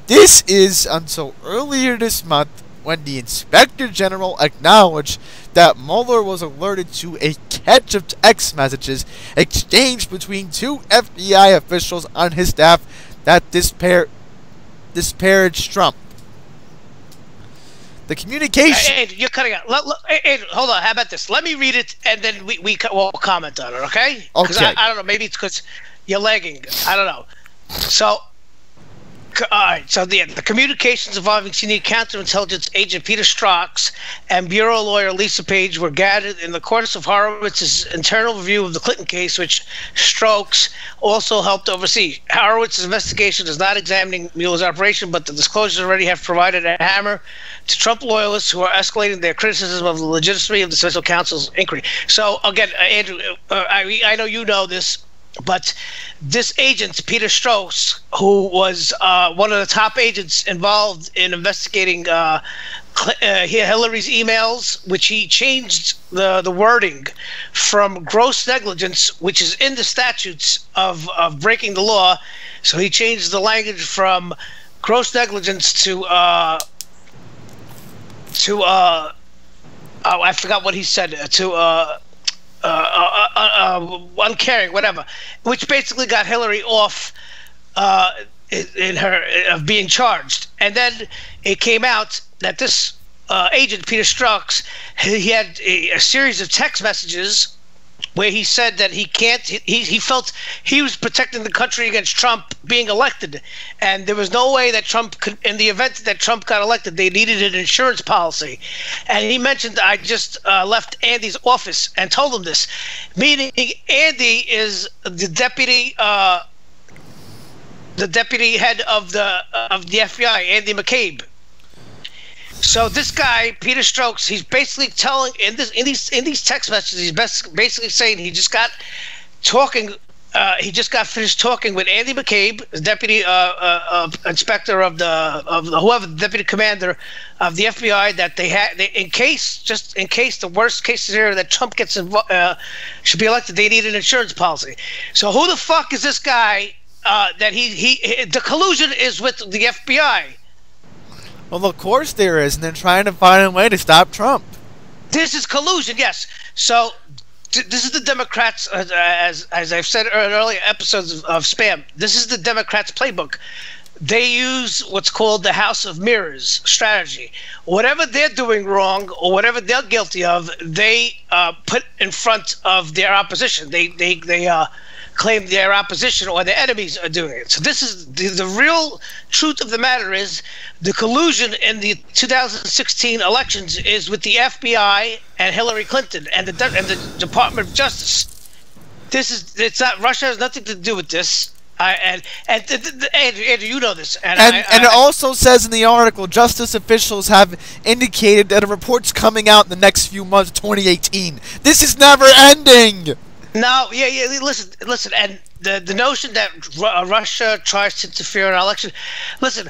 This is until earlier this month when the Inspector General acknowledged that Mueller was alerted to a catch of text messages exchanged between 2 FBI officials on his staff that disparaged Trump. The communication... Andrew, you're cutting out. Andrew, hold on. How about this? Let me read it, and then we'll comment on it, okay? Because Okay. I don't know. Maybe it's because you're lagging. I don't know. So... All right, so the communications involving senior counterintelligence agent Peter Strzok's and bureau lawyer Lisa Page were gathered in the course of Horowitz's internal review of the Clinton case, which Strzok's also helped oversee. Horowitz's investigation is not examining Mueller's operation, but the disclosures already have provided a hammer to Trump loyalists who are escalating their criticism of the legitimacy of the special counsel's inquiry. So, again, Andrew, I know you know this. But this agent, Peter Strauss, who was one of the top agents involved in investigating Hillary's emails, which he changed the wording from gross negligence, which is in the statutes of breaking the law. So he changed the language from gross negligence to I forgot what he said, to uncaring, whatever, which basically got Hillary off in her of being charged. And then it came out that this agent, Peter Strauss, he had a series of text messages where he said that he felt he was protecting the country against Trump being elected, and there was no way that Trump could, in the event that Trump got elected, they needed an insurance policy. And he mentioned, I just left Andy's office and told him this, meaning Andy is the deputy head of the FBI, Andy McCabe. So this guy, Peter Strauss, he's basically telling in these text messages, he's basically saying he just got finished talking with Andy McCabe, the deputy inspector of the deputy commander of the FBI, that in case the worst case scenario that Trump gets should be elected, they need an insurance policy. So who the fuck is this guy? That the collusion is with the FBI. Well, of course there is, and they're trying to find a way to stop Trump. This is collusion, yes. So this is the Democrats, as I've said in earlier episodes of Spam, this is the Democrats' playbook. They use what's called the House of Mirrors strategy. Whatever they're doing wrong or whatever they're guilty of, they put in front of their opposition. They claim their opposition or their enemies are doing it. So this is the real truth of the matter is the collusion in the 2016 elections is with the FBI and Hillary Clinton and the Department of Justice. It's not, Russia has nothing to do with this. Andrew, you know this. And it also says in the article, justice officials have indicated that a report's coming out in the next few months, 2018. This is never ending. No, yeah. Listen, and the notion that Russia tries to interfere in our election. Listen,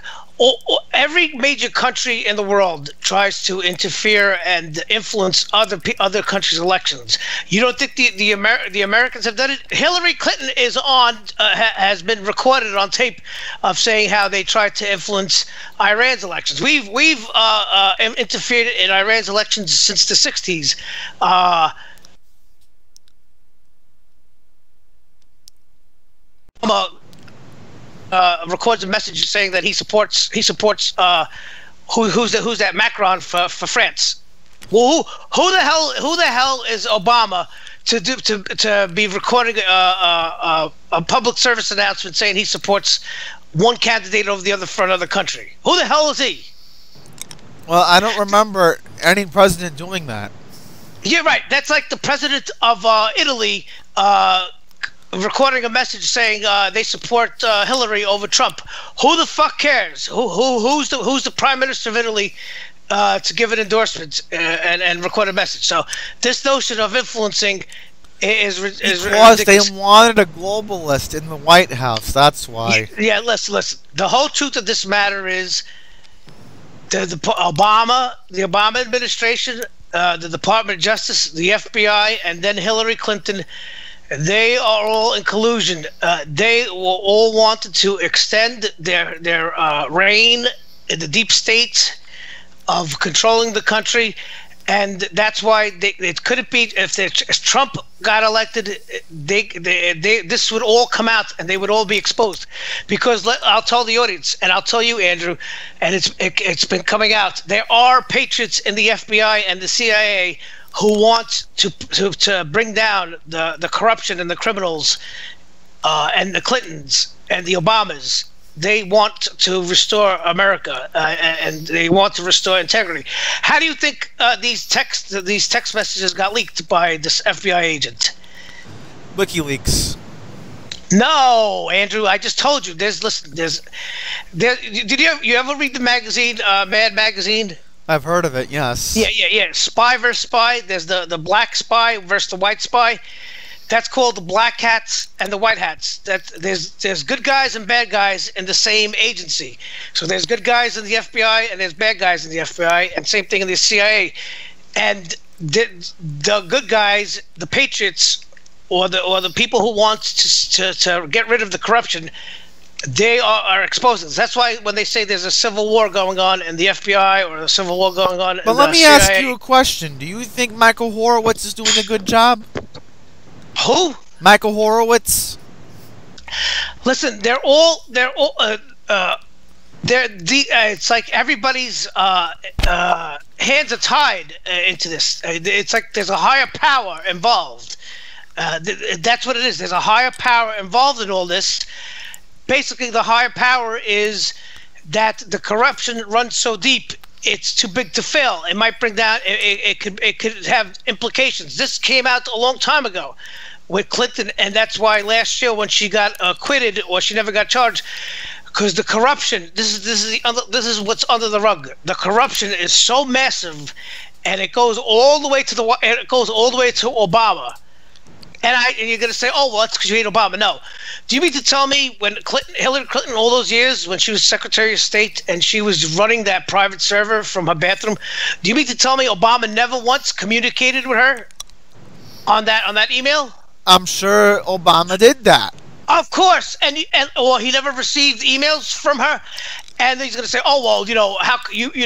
every major country in the world tries to interfere and influence other countries' elections. You don't think the Americans have done it? Hillary Clinton has been recorded on tape of saying how they tried to influence Iran's elections. We've interfered in Iran's elections since the 60s. Records a message saying that he supports who's that Macron for France. Well, who the hell is Obama to be recording a public service announcement saying he supports one candidate over the other for another country? Who the hell is he? Well, I don't remember any president doing that. Yeah, right. That's like the president of Italy recording a message saying they support Hillary over Trump. Who the fuck cares? Who's the prime minister of Italy to give an endorsement and record a message? So this notion of influencing is because they wanted a globalist in the White House. That's why. Yeah, listen. The whole truth of this matter is the Obama administration, the Department of Justice, the FBI, and then Hillary Clinton. They are all in collusion. They all wanted to extend their reign in the deep state of controlling the country, and that's why it couldn't be if Trump got elected. This would all come out, and they would all be exposed. Because I'll tell the audience, and I'll tell you, Andrew, and it's been coming out. There are patriots in the FBI and the CIA who want to bring down the corruption and the criminals and the Clintons and the Obamas. They want to restore America and they want to restore integrity. How do you think these text messages got leaked by this FBI agent? WikiLeaks. No, Andrew, I just told you. Did you ever read the magazine, Mad Magazine? I've heard of it, yes. Yeah. Spy versus spy. There's the black spy versus the white spy. That's called the black hats and the white hats. That there's good guys and bad guys in the same agency. So there's good guys in the FBI and there's bad guys in the FBI, and same thing in the CIA. And the good guys, the patriots, or the people who want to get rid of the corruption, they are exposing this. That's why when they say there's a civil war going on in the FBI or a civil war going on in the CIA. But let me ask you a question. Do you think Michael Horowitz is doing a good job? Who? Michael Horowitz. Listen, it's like everybody's hands are tied into this. It's like there's a higher power involved. That's what it is. There's a higher power involved in all this. Basically, the higher power is that the corruption runs so deep, it's too big to fail. It might bring down. It could have implications. This came out a long time ago with Clinton, and that's why last year when she got acquitted or she never got charged, because the corruption. This is what's under the rug. The corruption is so massive, and it goes all the way to Obama. And you're going to say, oh, well, that's because you hate Obama. No. Do you mean to tell me when Hillary Clinton, all those years, when she was Secretary of State and she was running that private server from her bathroom, do you mean to tell me Obama never once communicated with her on that email? I'm sure Obama did that. Of course. Or he never received emails from her. And he's going to say, oh, well, how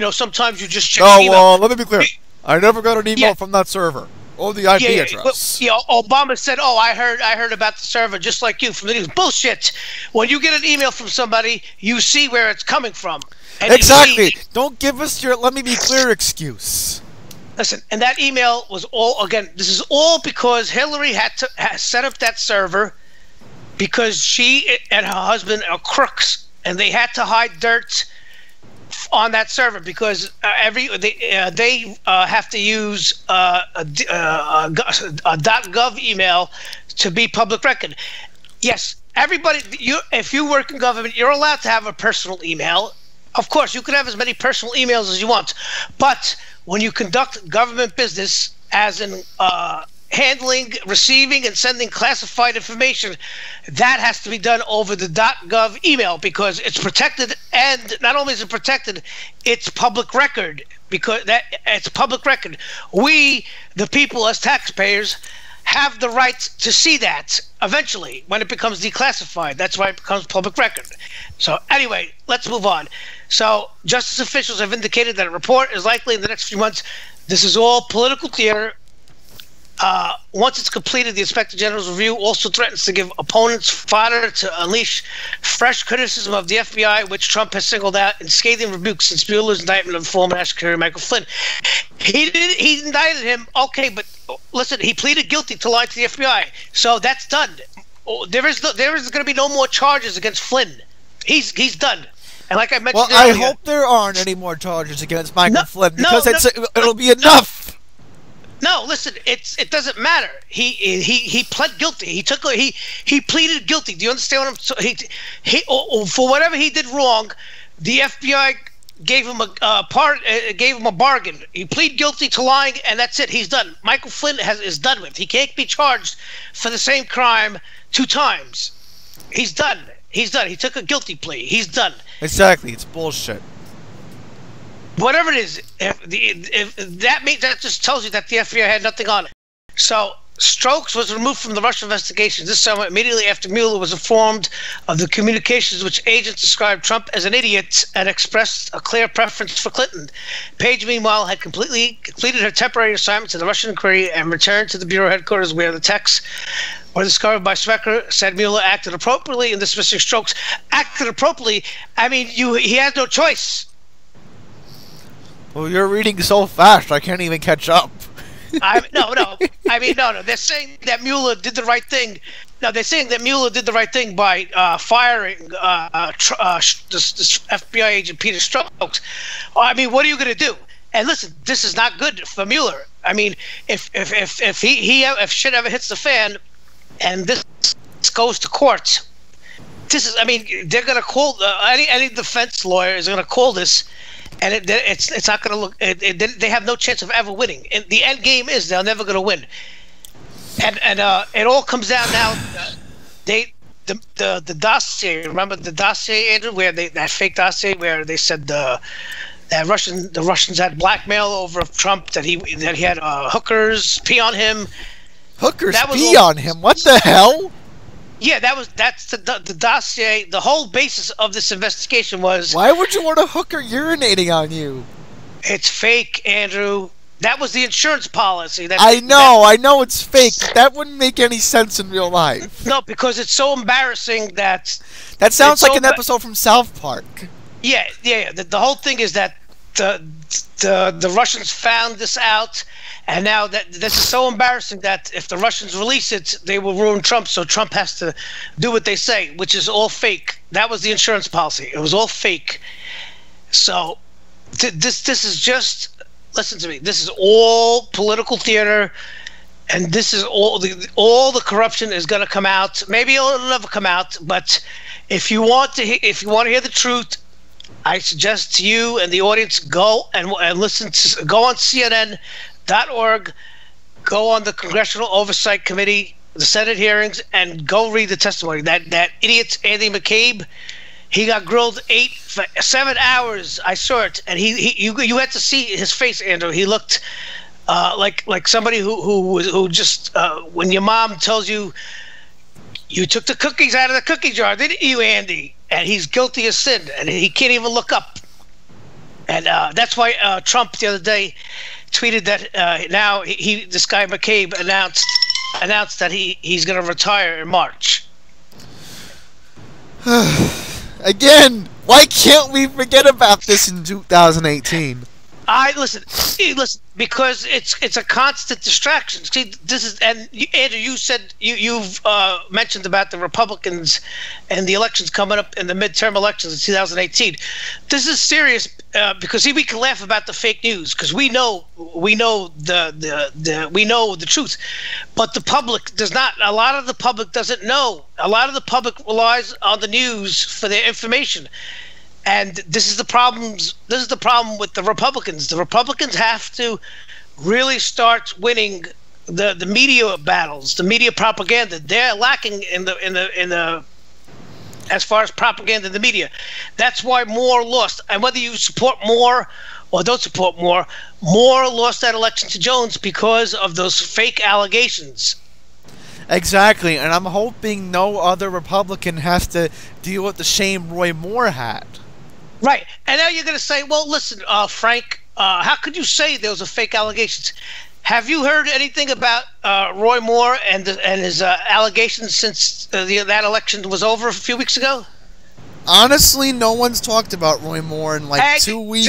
sometimes you just check email. Well, let me be clear. I never got an email from that server. Or the IP address. Obama said, "Oh, I heard about the server, just like you from the news." Bullshit. When you get an email from somebody, you see where it's coming from. And exactly. Don't give us your "let me be clear" excuse. Listen, and that email was all again. This is all because Hillary had to set up that server because she and her husband are crooks, and they had to hide dirt on that server because they have to use a .gov email to be public record. Yes, everybody. If you work in government, you're allowed to have a personal email. Of course, you can have as many personal emails as you want, but when you conduct government business, as in handling, receiving, and sending classified information, that has to be done over the .gov email because it's protected, and not only is it protected, it's public record because it's public record. We, the people, as taxpayers, have the right to see that eventually when it becomes declassified. That's why it becomes public record. So anyway, let's move on. So justice officials have indicated that a report is likely in the next few months. This is all political theater. Once it's completed, the Inspector General's review also threatens to give opponents fodder to unleash fresh criticism of the FBI, which Trump has singled out in scathing rebuke since Mueller's indictment of former National Secretary Michael Flynn. He indicted him, okay, but listen, he pleaded guilty to lying to the FBI, so that's done. There is going to be no more charges against Flynn. He's done. And like I mentioned earlier, I hope there aren't any more charges against Michael Flynn because it'll be enough. No, listen. It doesn't matter. He pled guilty. He pleaded guilty. Do you understand what I'm saying? For whatever he did wrong, the FBI gave him a bargain. He pleaded guilty to lying, and that's it. He's done. Michael Flynn is done with. He can't be charged for the same crime 2 times. He's done. He's done. He took a guilty plea. He's done. Exactly. It's bullshit. Whatever it is, if that means, that just tells you that the FBI had nothing on it. So Stokes was removed from the Russia investigation this summer immediately after Mueller was informed of the communications which agents described Trump as an idiot and expressed a clear preference for Clinton. Page, meanwhile, had completed her temporary assignment to the Russian inquiry and returned to the bureau headquarters where the texts were discovered by Swecker. Said Mueller acted appropriately in dismissing Stokes. Acted appropriately? I mean, he had no choice. Well, you're reading so fast, I can't even catch up. No. They're saying that Mueller did the right thing. No, they're saying that Mueller did the right thing by firing this FBI agent Peter Stokes. I mean, what are you going to do? And listen, this is not good for Mueller. I mean, if shit ever hits the fan, and this goes to court, they're going to call any defense lawyer is going to call this. And it's not going to look. They have no chance of ever winning. And the end game is they're never going to win. And it all comes down now. The dossier. Remember the dossier, Andrew, where that fake dossier where they said the Russians had blackmail over Trump, that he had hookers pee on him. Hookers pee on him? What the hell? Yeah, that's the dossier. The whole basis of this investigation was, why would you want a hooker urinating on you? It's fake, Andrew. That was the insurance policy. I know it's fake. That wouldn't make any sense in real life. No, because it's so embarrassing that... That sounds like an episode from South Park. Yeah. The whole thing is that the Russians found this out, and now that this is so embarrassing that if the Russians release it, they will ruin Trump, so Trump has to do what they say, which is all fake. That was the insurance policy. It was all fake. So this is just... Listen to me. This is all political theater, and this is all the corruption is going to come out. Maybe it'll never come out, but if you want to hear the truth, I suggest to you and the audience go and listen to go on CNN.org, go on the Congressional Oversight Committee, the Senate hearings, and go read the testimony. That idiot Andy McCabe. He got grilled 7 hours. I saw it, and you had to see his face, Andrew. He looked like somebody who just when your mom tells you took the cookies out of the cookie jar, didn't you, Andy? And he's guilty of sin, and he can't even look up. And that's why Trump the other day tweeted that now this guy McCabe announced that he's going to retire in March. Again, why can't we forget about this in 2018? Listen, because it's a constant distraction. See, this is, and Andrew, you said you've mentioned about the Republicans and the elections coming up in the midterm elections in 2018. This is serious because we can laugh about the fake news because we know the truth, but the public does not. A lot of the public doesn't know. A lot of the public relies on the news for their information. And this is the problems. This is the problem with the Republicans. The Republicans have to really start winning the media battles, the media propaganda. They're lacking in the as far as propaganda in the media. That's why Moore lost. And whether you support Moore or don't support Moore lost that election to Jones because of those fake allegations. Exactly, and I'm hoping no other Republican has to deal with the shame Roy Moore had. Right, and now you're going to say, well, listen, Frank, how could you say there was a fake allegations? Have you heard anything about Roy Moore and his allegations since that election was over a few weeks ago? Honestly, no one's talked about Roy Moore in like 2 weeks.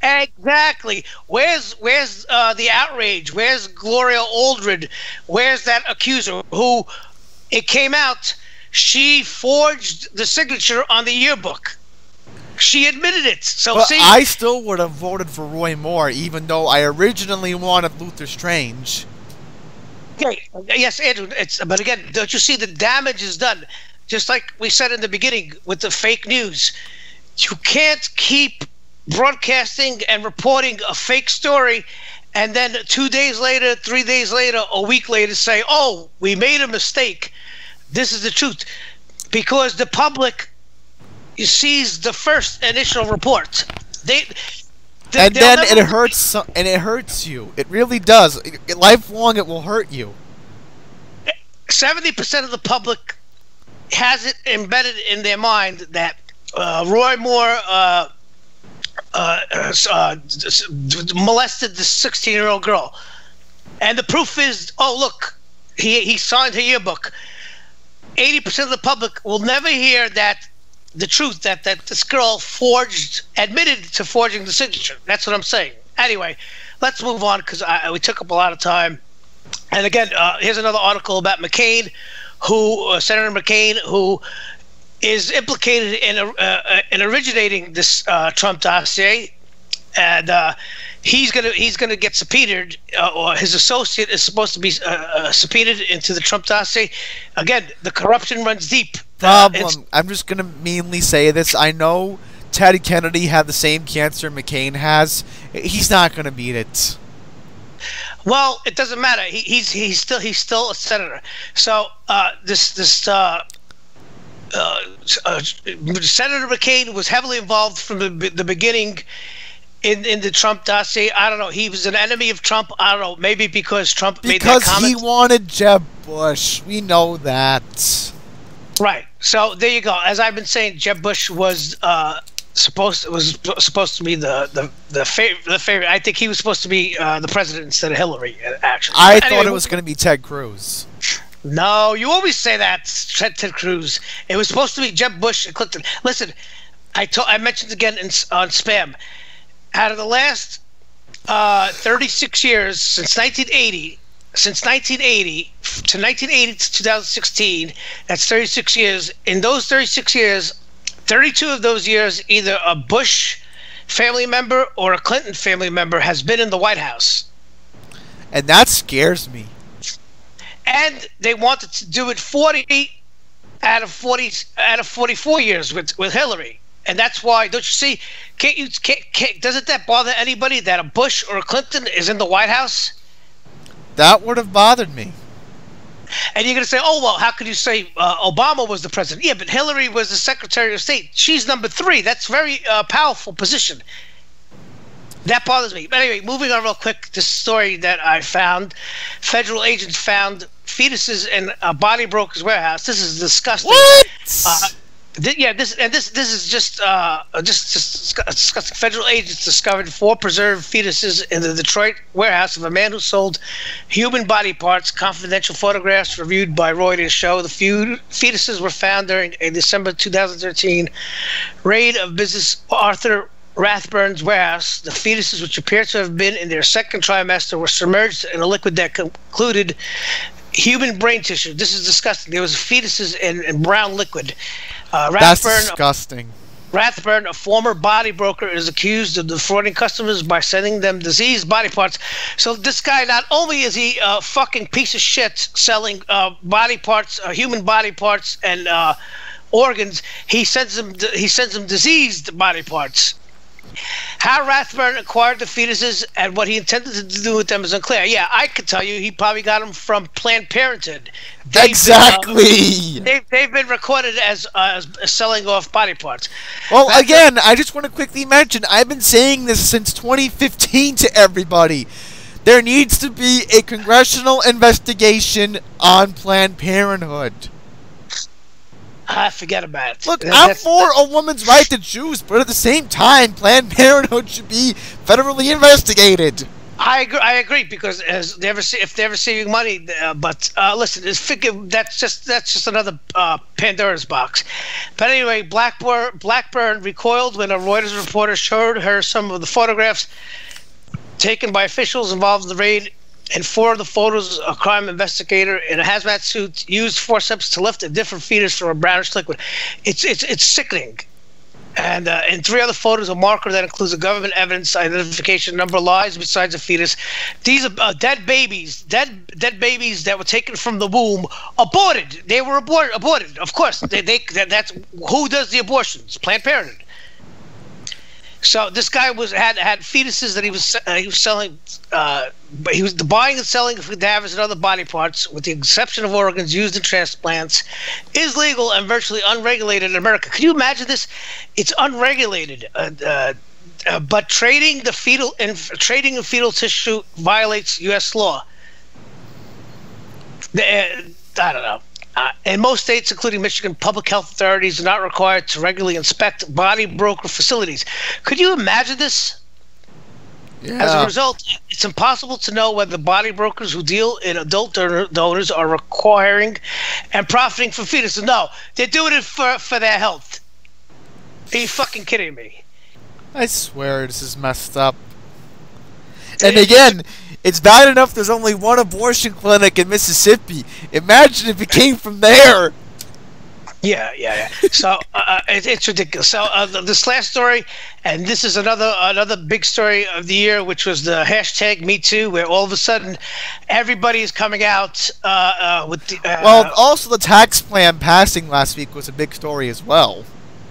Exactly. Where's the outrage? Where's Gloria Aldred? Where's that accuser who, it came out, she forged the signature on the yearbook. She admitted it. So but see, I still would have voted for Roy Moore, even though I originally wanted Luther Strange. Okay. Yes, Andrew. But again, don't you see the damage is done? Just like we said in the beginning with the fake news, you can't keep broadcasting and reporting a fake story, and then 2 days later, 3 days later, a week later, say, "Oh, we made a mistake. This is the truth," because the public sees the first initial report. And then it hurts, and it hurts you. It really does. Lifelong, it will hurt you. 70% of the public has it embedded in their mind that Roy Moore molested this 16-year-old girl, and the proof is, oh look, he signed her yearbook. 80% of the public will never hear that. The truth that this girl admitted to forging the signature. That's what I'm saying. Anyway, let's move on because we took up a lot of time. And again, here's another article about McCain, Senator McCain, who is implicated in originating this Trump dossier, and he's gonna get subpoenaed, or his associate is supposed to be subpoenaed into the Trump dossier. Again, the corruption runs deep. I'm just gonna meanly say this. I know Ted Kennedy had the same cancer McCain has. He's not gonna beat it. Well, it doesn't matter. He's still a senator. So Senator McCain was heavily involved from the beginning in the Trump dossier. I don't know. He was an enemy of Trump. I don't know. Maybe because Trump made that comment. Because he wanted Jeb Bush. We know that. Right. So there you go. As I've been saying, Jeb Bush was supposed to be the favorite. I think he was supposed to be the president instead of Hillary. Actually, I thought it was going to be Ted Cruz. No, you always say that, Ted Cruz. It was supposed to be Jeb Bush and Clinton. Listen, I mentioned again on Spam. Out of the last 36 years since 1980 to 1980 to 2016, that's 36 years. In those 36 years, 32 of those years, either a Bush family member or a Clinton family member has been in the White House. And that scares me. And they wanted to do it 40 out of 44 years with Hillary. And that's why, don't you see, doesn't that bother anybody that a Bush or a Clinton is in the White House? That would have bothered me. And you're going to say, oh, well, how could you say Obama was the president? Yeah, but Hillary was the Secretary of State. She's number 3. That's a very powerful position. That bothers me. But anyway, moving on real quick, this story that I found. Federal agents found fetuses in a body broker's warehouse. This is disgusting. What? This is just disgusting. Federal agents discovered 4 preserved fetuses in the Detroit warehouse of a man who sold human body parts. Confidential photographs reviewed by Reuters show the fetuses were found during a December 2013 raid of business Arthur Rathburn's warehouse. The fetuses, which appear to have been in their second trimester, were submerged in a liquid that included human brain tissue. This is disgusting. There was fetuses in brown liquid. That's disgusting. Rathburn, a former body broker, is accused of defrauding customers by sending them diseased body parts. So this guy, not only is he a fucking piece of shit selling body parts, human body parts, and organs, he sends them diseased body parts. How Rathburn acquired the fetuses and what he intended to do with them is unclear. Yeah, I could tell you he probably got them from Planned Parenthood. Exactly. They've been recorded as selling off body parts. Well, again, I just want to quickly mention, I've been saying this since 2015 to everybody. There needs to be a congressional investigation on Planned Parenthood. Forget about it. Look, I'm for a woman's right to choose, but at the same time, Planned Parenthood should be federally investigated. I agree because if they're receiving money, but listen, that's just another Pandora's box. But anyway, Blackburn recoiled when a Reuters reporter showed her some of the photographs taken by officials involved in the raid. In 4 of the photos, a crime investigator in a hazmat suit used forceps to lift a different fetus from a brownish liquid. It's sickening. And in 3 other photos, a marker that includes a government evidence identification number lies besides a fetus. These are dead babies that were taken from the womb, aborted. They were aborted. Of course, that's who does the abortions? Planned Parenthood. So this guy had fetuses that he was selling. But he was buying and selling of cadavers and other body parts, with the exception of organs used in transplants, is legal and virtually unregulated in America. Can you imagine this? It's unregulated, but trading in fetal tissue violates U.S. law. I don't know. In most states, including Michigan, public health authorities are not required to regularly inspect body broker facilities. Could you imagine this? Yeah. As a result, it's impossible to know whether body brokers who deal in adult donors are requiring and profiting from fetuses. No, they're doing it for their health. Are you fucking kidding me? I swear this is messed up. And again, it's bad enough there's only one abortion clinic in Mississippi. Imagine if it came from there. Yeah. So it's ridiculous. So this last story, and this is another big story of the year, which was the hashtag Me Too, where all of a sudden everybody is coming out with the. Well, also the tax plan passing last week was a big story as well.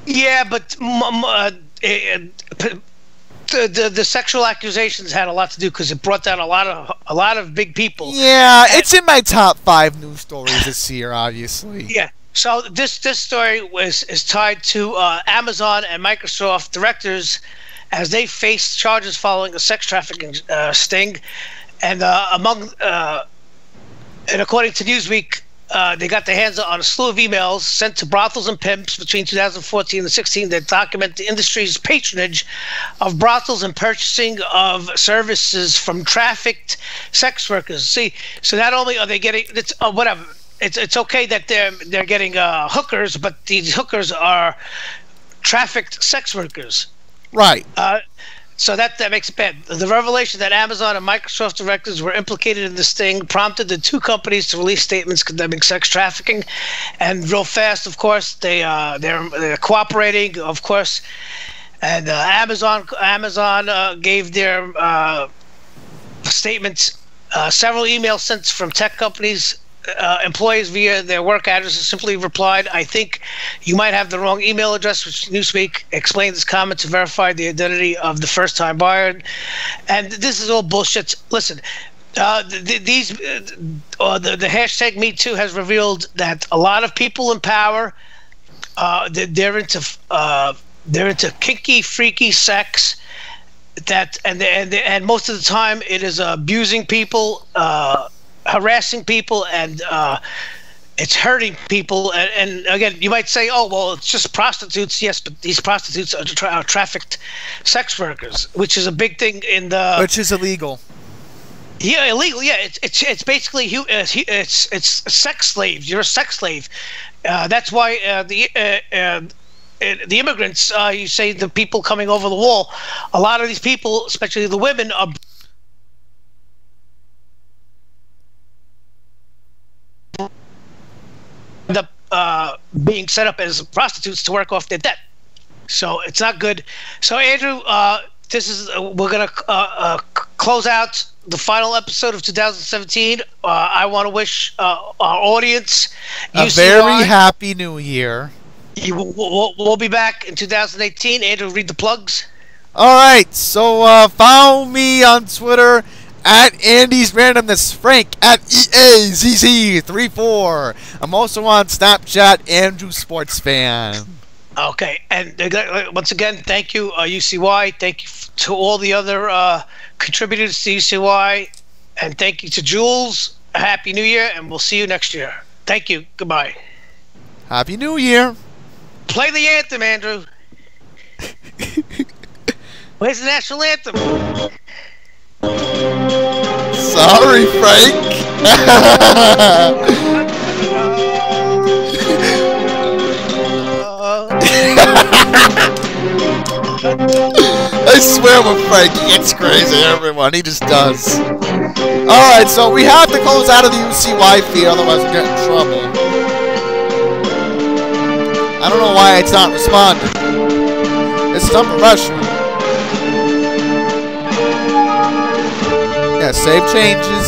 Yeah, but the sexual accusations had a lot to do because it brought down a lot of big people. Yeah, it's in my top 5 news stories this year, obviously. Yeah. So this story is tied to Amazon and Microsoft directors as they face charges following a sex trafficking sting, and and according to Newsweek, they got their hands on a slew of emails sent to brothels and pimps between 2014 and 16 that document the industry's patronage of brothels and purchasing of services from trafficked sex workers. See, so not only are they getting whatever. It's okay that they're getting hookers, but these hookers are trafficked sex workers. Right. So that makes it bad. The revelation that Amazon and Microsoft directors were implicated in this thing prompted the two companies to release statements condemning sex trafficking, and real fast, of course, they're cooperating, of course, and Amazon gave their statements. Several emails sent from tech companies. Employees via their work addresses simply replied, "I think you might have the wrong email address," which Newsweek explained this comment to verify the identity of the first-time buyer. And this is all bullshit. Listen, the hashtag #MeToo has revealed that a lot of people in power, they're into kinky, freaky sex. And most of the time it is abusing people, harassing people, and it's hurting people. And again, you might say, "Oh, well, it's just prostitutes." Yes, but these prostitutes are trafficked sex workers, which is a big thing which is illegal. Yeah, illegal. Yeah, it's basically it's sex slaves. You're a sex slave. That's why the immigrants, you say the people coming over the wall, a lot of these people, especially the women, are end up being set up as prostitutes to work off their debt. So it's not good. So Andrew, we're gonna close out the final episode of 2017. I want to wish our audience a very happy new year. We'll be back in 2018. Andrew, read the plugs. All right, so follow me on Twitter at Andy's Randomness, Frank at EAZZ34. I'm also on Snapchat, Andrew Sports Fan. Okay, and once again, thank you, UCY. Thank you to all the other contributors to UCY, and thank you to Jules. Happy New Year, and we'll see you next year. Thank you. Goodbye. Happy New Year. Play the anthem, Andrew. Where's the national anthem? Sorry, Frank. I swear when Frank gets crazy, everyone, he just does. Alright, so we have to close out of the UCY feed, otherwise we'll get in trouble. I don't know why it's not responding. It's unprofessional. Yeah, save changes.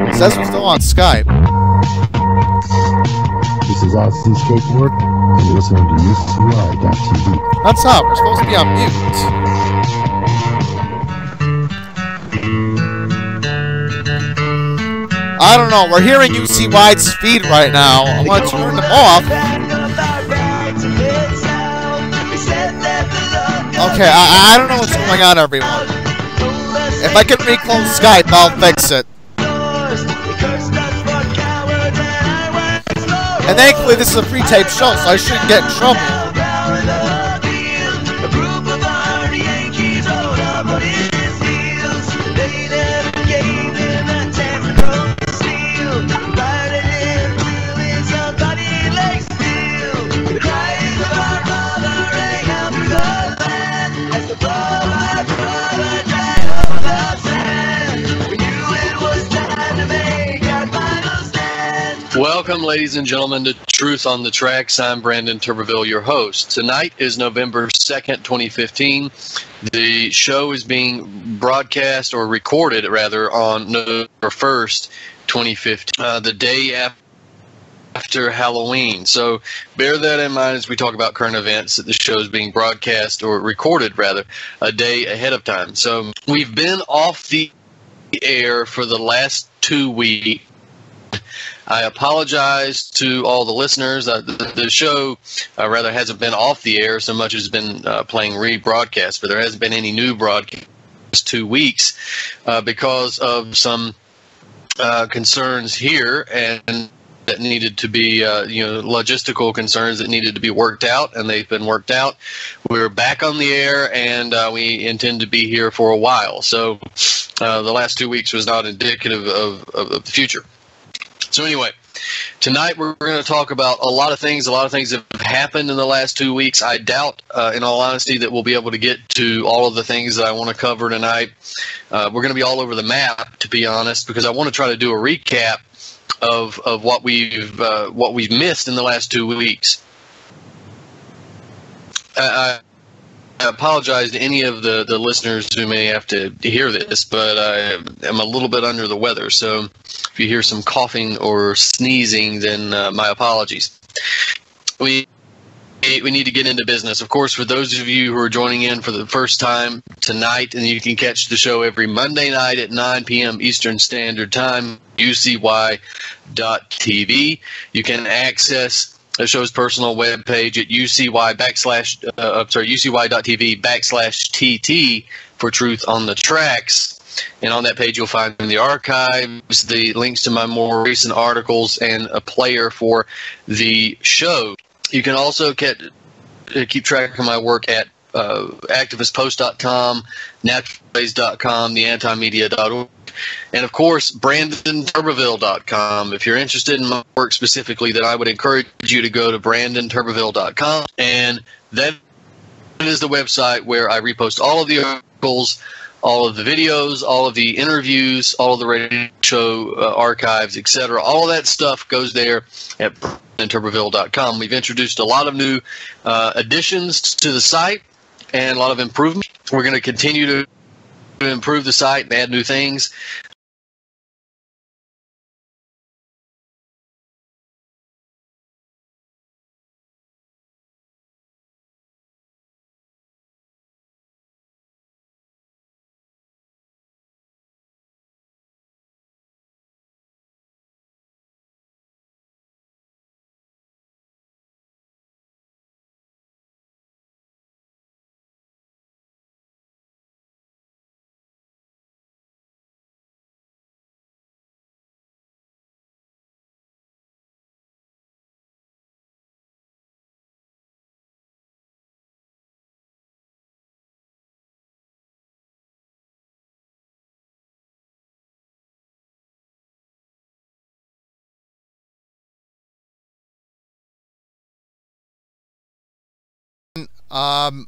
It says we're still on Skype. This is Austin Skateboard, and you're listening to UCY.tv. That's how we're supposed to be on mute. I don't know, we're hearing UCY's feed right now. I'm gonna turn them off. Okay, I don't know what's going on, everyone. If I can reclose Skype, I'll fix it. And thankfully this is a pre-taped show, so I shouldn't get in trouble. Welcome, ladies and gentlemen, to Truth on the Tracks. I'm Brandon Tuberville, your host. Tonight is November 2nd, 2015. The show is being broadcast, or recorded, rather, on November 1st, 2015, the day after Halloween. So bear that in mind as we talk about current events, that the show is being broadcast, or recorded, rather, a day ahead of time. So we've been off the air for the last 2 weeks. I apologize to all the listeners. The show rather hasn't been off the air so much as been playing rebroadcast, but there hasn't been any new broadcast 2 weeks because of some concerns here and that needed to be, logistical concerns that needed to be worked out, and they've been worked out. We're back on the air, and we intend to be here for a while. So the last 2 weeks was not indicative of the future. So anyway, tonight we're going to talk about a lot of things. A lot of things have happened in the last 2 weeks. I doubt, in all honesty, that we'll be able to get to all of the things that I want to cover tonight. We're going to be all over the map, to be honest, because I want to try to do a recap of what we've missed in the last 2 weeks. I apologize to any of the listeners who may have to hear this, but I am a little bit under the weather, so if you hear some coughing or sneezing, then my apologies. We need to get into business. Of course, for those of you who are joining in for the first time tonight, and you can catch the show every Monday night at 9 p.m. Eastern Standard Time, ucy.tv. You can access the show's personal webpage at ucy.tv/TT for Truth on the Tracks. And on that page, you'll find the archives, the links to my more recent articles, and a player for the show. You can also keep track of my work at activistpost.com, naturalways.com, theantimedia.org, and, of course, BrandonTuberville.com. If you're interested in my work specifically, then I would encourage you to go to BrandonTuberville.com, and that is the website where I repost all of the articles, all of the videos, all of the interviews, all of the radio show archives, etc. All of that stuff goes there at BrandonTuberville.com. We've introduced a lot of new additions to the site and a lot of improvement. We're going to continue to improve the site and add new things.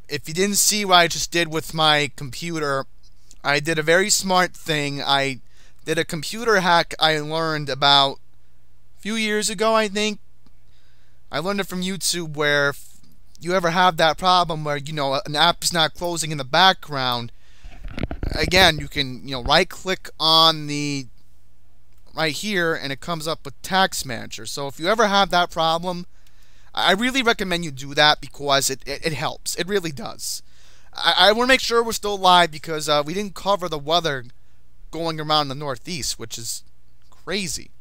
If you didn't see what I just did with my computer, I did a very smart thing. I did a computer hack I learned about a few years ago, I think. I learned it from YouTube, where if you ever have that problem where, an app is not closing in the background, again, you can, right click on the right here and it comes up with Task Manager. So if you ever have that problem, I really recommend you do that, because it helps. It really does. I want to make sure we're still live, because we didn't cover the weather going around the Northeast, which is crazy.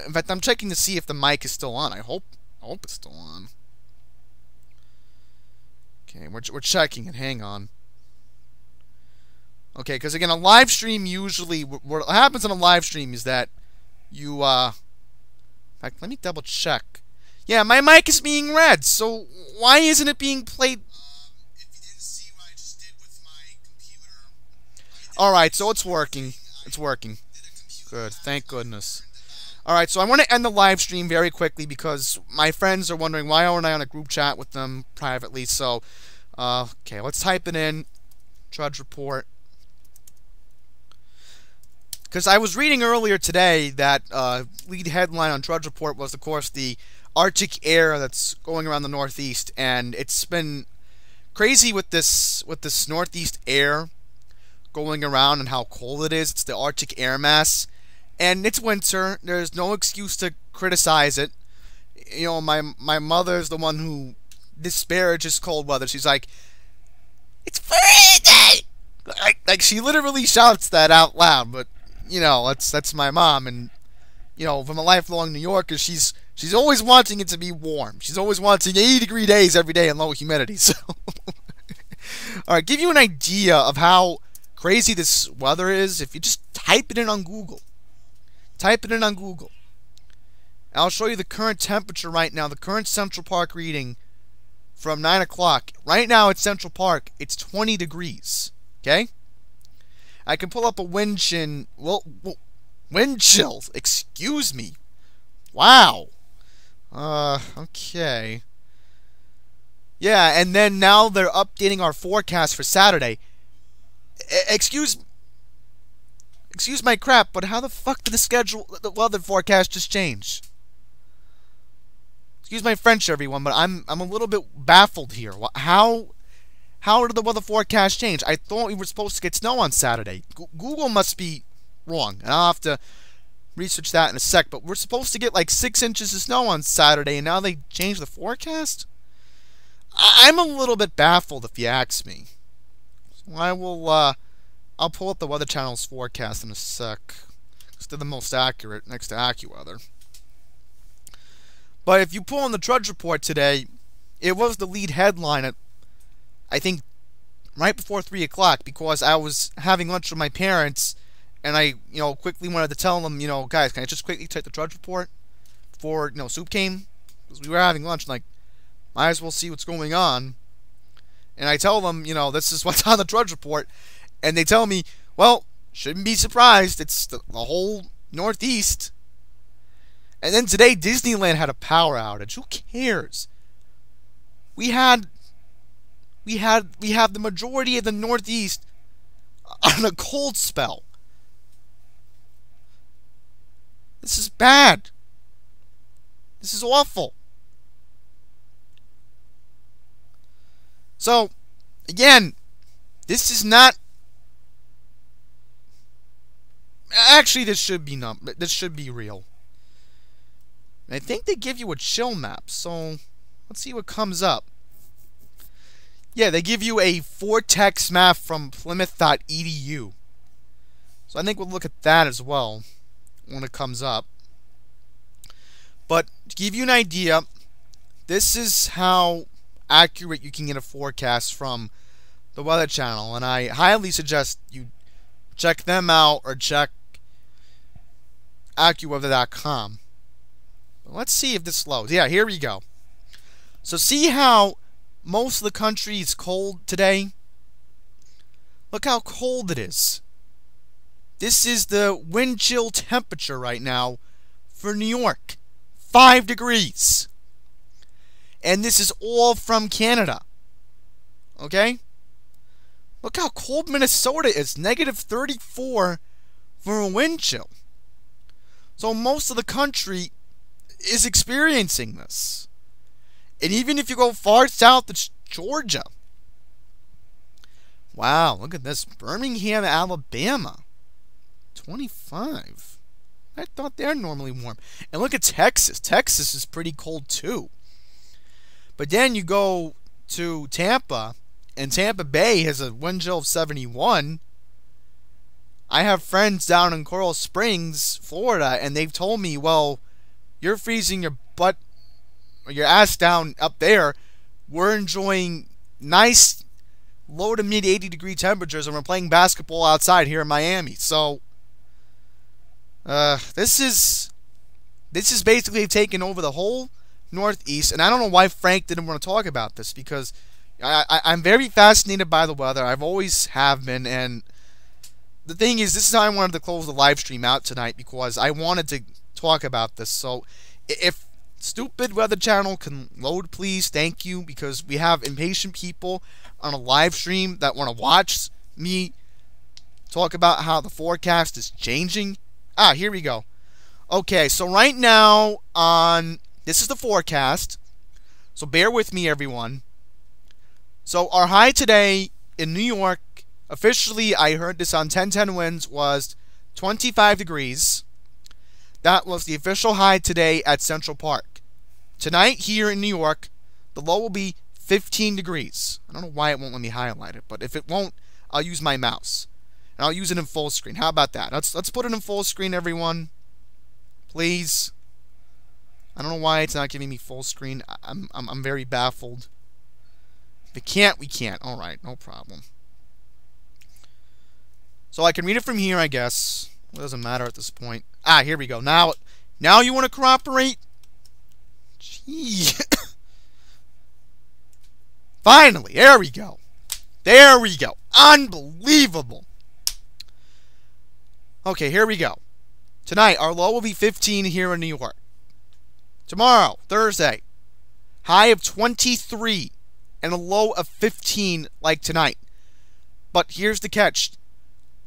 In fact, I'm checking to see if the mic is still on. I hope it's still on. Okay, we're checking it. Hang on. Okay, because again, a live stream usually, what happens on a live stream is that you, in fact, let me double check. Yeah, my mic is being read, so why isn't it being played? If you didn't see what I just did with my computer. Alright, so it's working. It's working. Good, thank goodness. Alright, so I want to end the live stream very quickly, because my friends are wondering why aren't I on a group chat with them privately. So, okay, let's type it in. Drudge report. Because I was reading earlier today that lead headline on Drudge Report was, of course, the Arctic air that's going around the Northeast, and it's been crazy with this Northeast air going around and how cold it is. It's the Arctic air mass, and it's winter. There's no excuse to criticize it. You know, my mother's the one who disparages cold weather. She's like, "It's freezing!" Like she literally shouts that out loud. But you know, that's my mom, and you know, from a lifelong New Yorker, she's always wanting it to be warm. She's always wanting 80-degree days every day and low humidity. So, all right, give you an idea of how crazy this weather is. If you just type it in on Google, I'll show you the current temperature right now. The current Central Park reading from 9 o'clock. Right now at Central Park, it's 20 degrees. Okay? I can pull up a wind chill. Wind chill. Excuse me. Wow. Okay. Yeah, and then now they're updating our forecast for Saturday. Excuse my crap, but how the fuck did the weather forecast just change? Excuse my French, everyone, but I'm a little bit baffled here. How did the weather forecast change? I thought we were supposed to get snow on Saturday. Google must be wrong, and I'll have to research that in a sec. But we're supposed to get like 6 inches of snow on Saturday, and now they changed the forecast? I'm a little bit baffled, if you ask me. So I'll pull up the Weather Channel's forecast in a sec, because they're the most accurate next to AccuWeather. But if you pull on the Drudge Report today, it was the lead headline at, I think, right before 3 o'clock, because I was having lunch with my parents, and I, quickly wanted to tell them, guys, can I just quickly check the Drudge Report before, soup came? Because we were having lunch, and, like, might as well see what's going on. And I tell them, this is what's on the Drudge Report, and they tell me, well, shouldn't be surprised, it's the whole Northeast. And then today, Disneyland had a power outage. Who cares? We have the majority of the Northeast on a cold spell. This is bad. This is awful. So, again, this is not. Actually, this should be real. I think they give you a chill map, so let's see what comes up. Yeah, they give you a vortex map from Plymouth.edu. So I think we'll look at that as well when it comes up. But to give you an idea, this is how accurate you can get a forecast from the Weather Channel. And I highly suggest you check them out or check AccuWeather.com. Let's see if this loads. Yeah, here we go. So see how most of the country is cold today? Look how cold it is. This is the wind chill temperature right now for New York. 5 degrees. And this is all from Canada. Okay? Look how cold Minnesota is. -34 for a wind chill. So most of the country is experiencing this. And even if you go far south, it's Georgia. Wow, look at this. Birmingham, Alabama. 25. I thought they're normally warm. And look at Texas. Texas is pretty cold too. But then you go to Tampa, and Tampa Bay has a wind chill of 71. I have friends down in Coral Springs, Florida, and they've told me, well, you're freezing your butt or your ass down up there. We're enjoying nice low to mid 80-degree temperatures, and we're playing basketball outside here in Miami. So this is basically taken over the whole Northeast, and I don't know why Frank didn't want to talk about this, because I'm very fascinated by the weather. I've always have been, and the thing is, this is how I wanted to close the live stream out tonight, because I wanted to talk about this. So if Stupid Weather Channel can load, please, thank you, because we have impatient people on a live stream that want to watch me talk about how the forecast is changing. Here we go. Okay, so right now this is the forecast. So bear with me, everyone. So our high today in New York, officially, I heard this on 1010 Winds, was 25 degrees. That was the official high today at Central Park. Tonight here in New York, the low will be 15 degrees. I don't know why it won't let me highlight it, but if it won't, I'll use my mouse. And I'll use it in full screen. How about that? Let's put it in full screen, everyone. Please. I don't know why it's not giving me full screen. I'm very baffled. If it can't, we can't. Alright, no problem. So I can read it from here, I guess. It doesn't matter at this point. Here we go. Now you want to cooperate? Gee. Finally, there we go. There we go. Unbelievable. Okay, here we go. Tonight, our low will be 15 here in New York. Tomorrow, Thursday, high of 23 and a low of 15 like tonight. But here's the catch.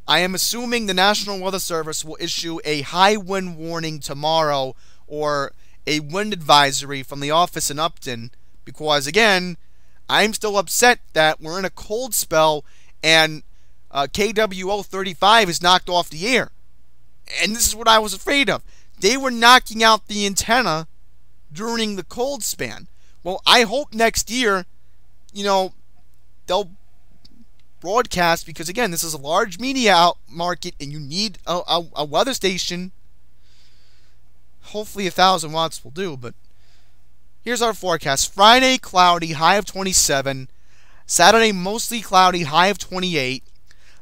I am assuming the National Weather Service will issue a high wind warning tomorrow or a wind advisory from the office in Upton because, again, I'm still upset that we're in a cold spell and KWO 35 is knocked off the air. And this is what I was afraid of. They were knocking out the antenna during the cold span. Well, I hope next year, they'll broadcast, because again, this is a large media market and you need a weather station. Hopefully 1,000 watts will do, but here's our forecast. Friday, cloudy, high of 27. Saturday, mostly cloudy, high of 28.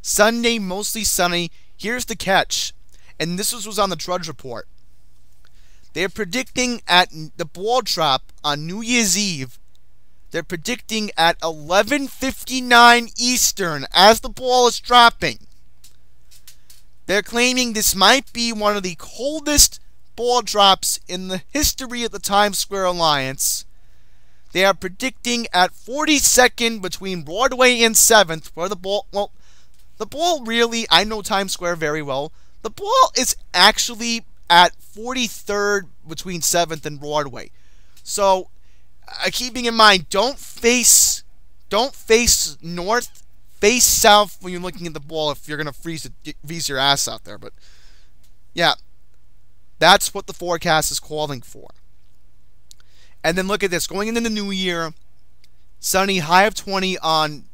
Sunday, mostly sunny. Here's the catch, and this was on the Drudge Report. They're predicting at the ball drop on New Year's Eve, they're predicting at 11:59 Eastern as the ball is dropping. They're claiming this might be one of the coldest ball drops in the history of the Times Square Alliance. They are predicting at 42nd between Broadway and 7th, where the ball, the ball really, I know Times Square very well. The ball is actually at 43rd between 7th and Broadway. So, keeping in mind, don't face north, face south when you're looking at the ball if you're going to freeze your ass out there. But, yeah, that's what the forecast is calling for. And then look at this. Going into the new year, sunny, high of 20 on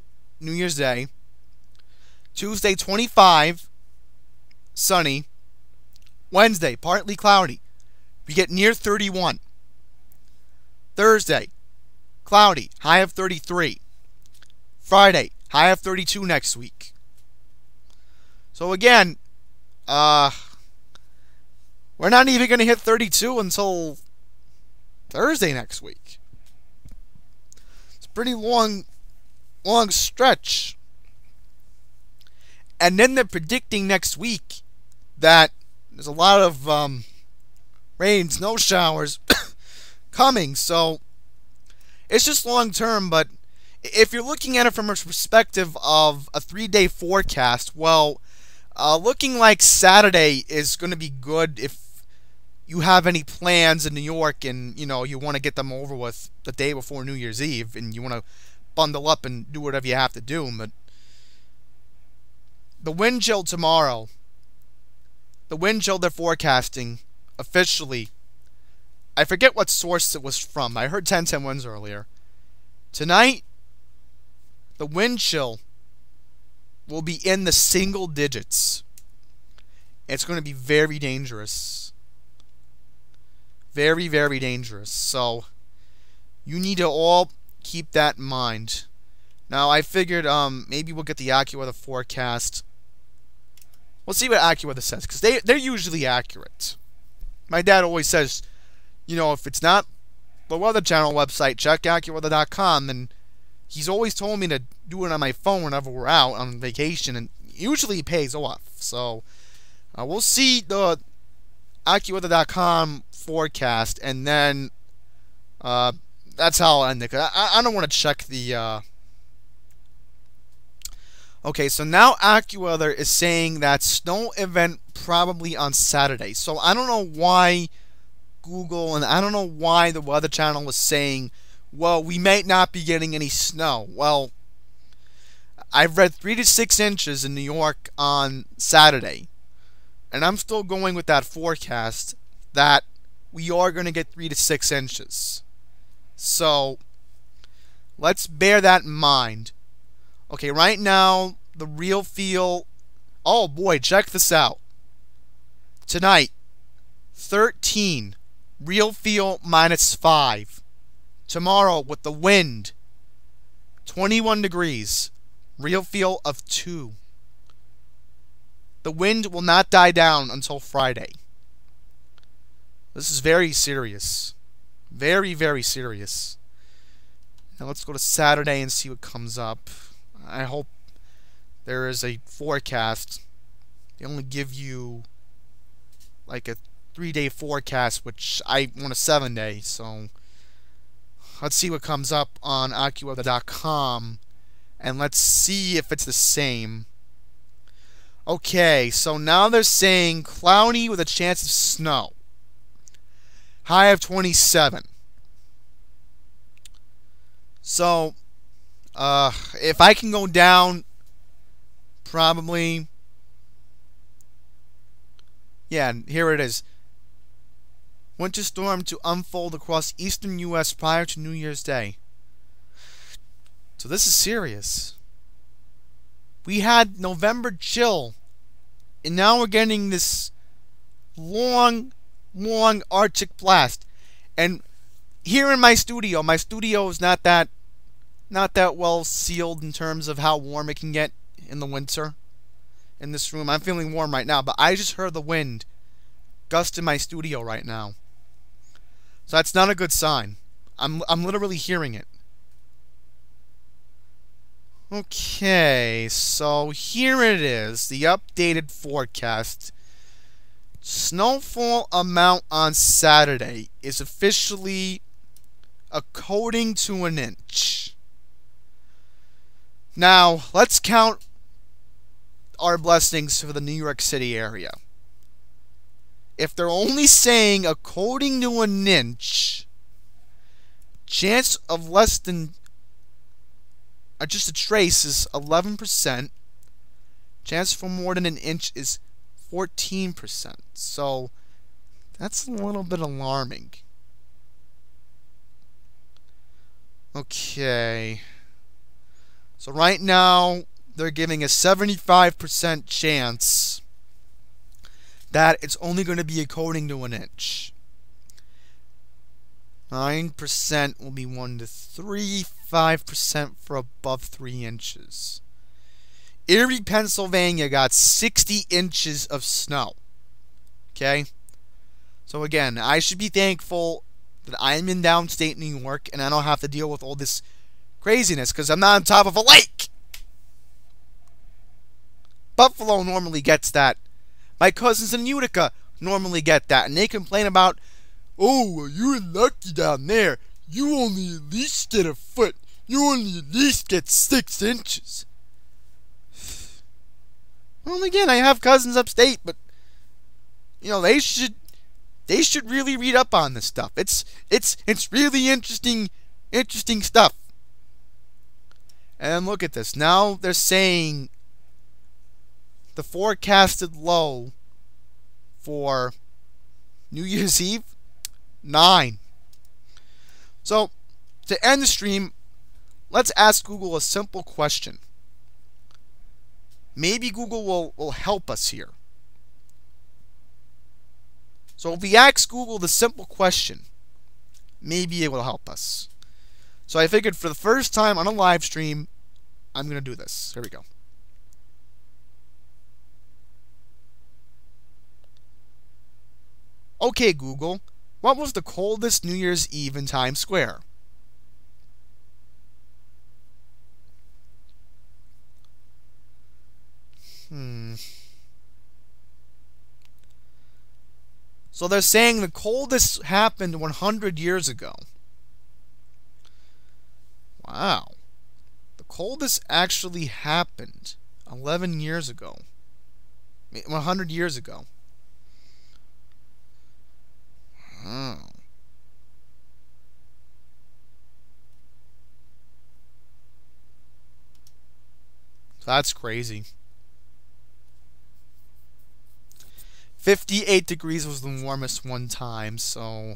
New Year's Day. Tuesday, 25, sunny. Wednesday, partly cloudy. We get near 31. Thursday, cloudy, high of 33. Friday, high of 32 next week. So again, we're not even going to hit 32 until Thursday next week. It's a pretty long stretch. And then they're predicting next week that there's a lot of rain, snow showers coming. So it's just long term, but if you're looking at it from a perspective of a 3-day forecast, well, looking like Saturday is going to be good if you have any plans in New York and, you want to get them over with the day before New Year's Eve and you want to bundle up and do whatever you have to do. But the wind chill tomorrow, the wind chill they're forecasting officially, I forget what source it was from. I heard 1010 Winds earlier. Tonight, the wind chill will be in the single digits. It's going to be very dangerous. Very, very dangerous. So, you need to all keep that in mind. Now, I figured maybe we'll get the AccuWeather forecast. We'll see what AccuWeather says, because they're usually accurate. My dad always says, if it's not the Weather Channel website, check AccuWeather.com, and he's always told me to do it on my phone whenever we're out on vacation, and usually it pays off. So, we'll see the AccuWeather.com forecast, and then that's how I'll end it. I don't want to check the Okay, so now AccuWeather is saying that snow event probably on Saturday. So I don't know why Google and I don't know why the Weather Channel was saying, well, we may not be getting any snow. Well, I've read 3 to 6 inches in New York on Saturday. And I'm still going with that forecast that we are going to get 3 to 6 inches. So, let's bear that in mind. Okay, right now, the real feel... Oh boy, check this out. Tonight, 13. Real feel -5. Tomorrow, with the wind, 21 degrees. Real feel of 2. The wind will not die down until Friday. This is very serious. Very, very serious. Now let's go to Saturday and see what comes up. I hope there is a forecast. They only give you like a 3-day forecast, which I want a 7-day. So let's see what comes up on AccuWeather.com. And let's see if it's the same. Okay, so now they're saying cloudy with a chance of snow. High of 27. So, if I can go down, probably... Yeah, here it is. Winter storm to unfold across eastern U.S. prior to New Year's Day. So this is serious. We had November chill, and now we're getting this long Arctic blast. And here in my studio is not that well sealed in terms of how warm it can get in the winter. In this room, I'm feeling warm right now, but I just heard the wind gust in my studio right now. So that's not a good sign. I'm literally hearing it. Okay, so here it is, the updated forecast. Snowfall amount on Saturday is officially according to an inch. Now, let's count our blessings for the New York City area. If they're only saying according to an inch, chance of less than just a trace is 11%. Chance for more than an inch is 14%. So that's a little bit alarming. Okay. So right now they're giving a 75% chance that it's only going to be according to an inch. 9% will be 1 to 3, 5% for above 3 inches. Erie, Pennsylvania got 60 inches of snow. Okay? So again, I should be thankful that I'm in downstate New York and I don't have to deal with all this craziness because I'm not on top of a lake. Buffalo normally gets that. My cousins in Utica normally get that. And they complain about, oh, well, you're lucky down there. You only at least get a foot. You only at least get 6 inches. Well, again, I have cousins upstate, but you know, they should really read up on this stuff. It's really interesting stuff. And look at this. Now they're saying the forecasted low for New Year's Eve, 9. So, to end the stream, let's ask Google a simple question. Maybe Google will help us here. So if we ask Google the simple question, maybe it will help us. So I figured for the first time on a live stream, I'm going to do this. Here we go. Okay, Google, what was the coldest New Year's Eve in Times Square? So they're saying the coldest happened 100 years ago. Wow. The coldest actually happened 11 years ago. 100 years ago. Oh. That's crazy. 58 degrees was the warmest one time, so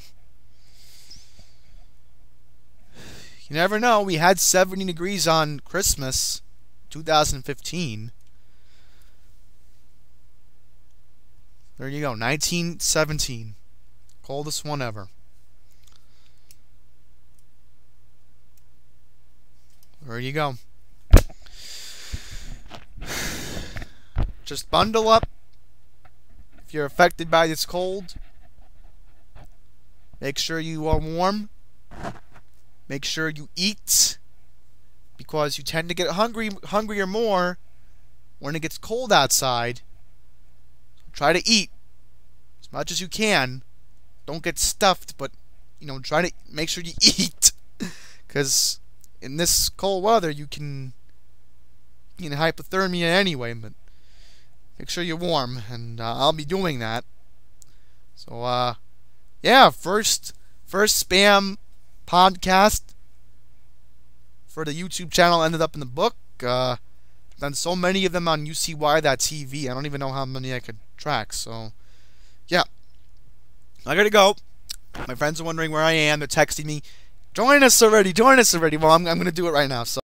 you never know. We had 70 degrees on Christmas 2015. There you go, 1917. Coldest one ever. There you go. Just bundle up if you're affected by this cold. Make sure you are warm. Make sure you eat, because you tend to get hungrier more when it gets cold outside. Try to eat as much as you can. Don't get stuffed, but try to make sure you eat, because in this cold weather you can hypothermia anyway. But make sure you're warm, and I'll be doing that. So yeah, first spam podcast for the YouTube channel ended up in the book. Done so many of them on UCY.tv. I don't even know how many I could track. So yeah, I gotta go. My friends are wondering where I am. They're texting me, join us already. Well, I'm gonna do it right now. So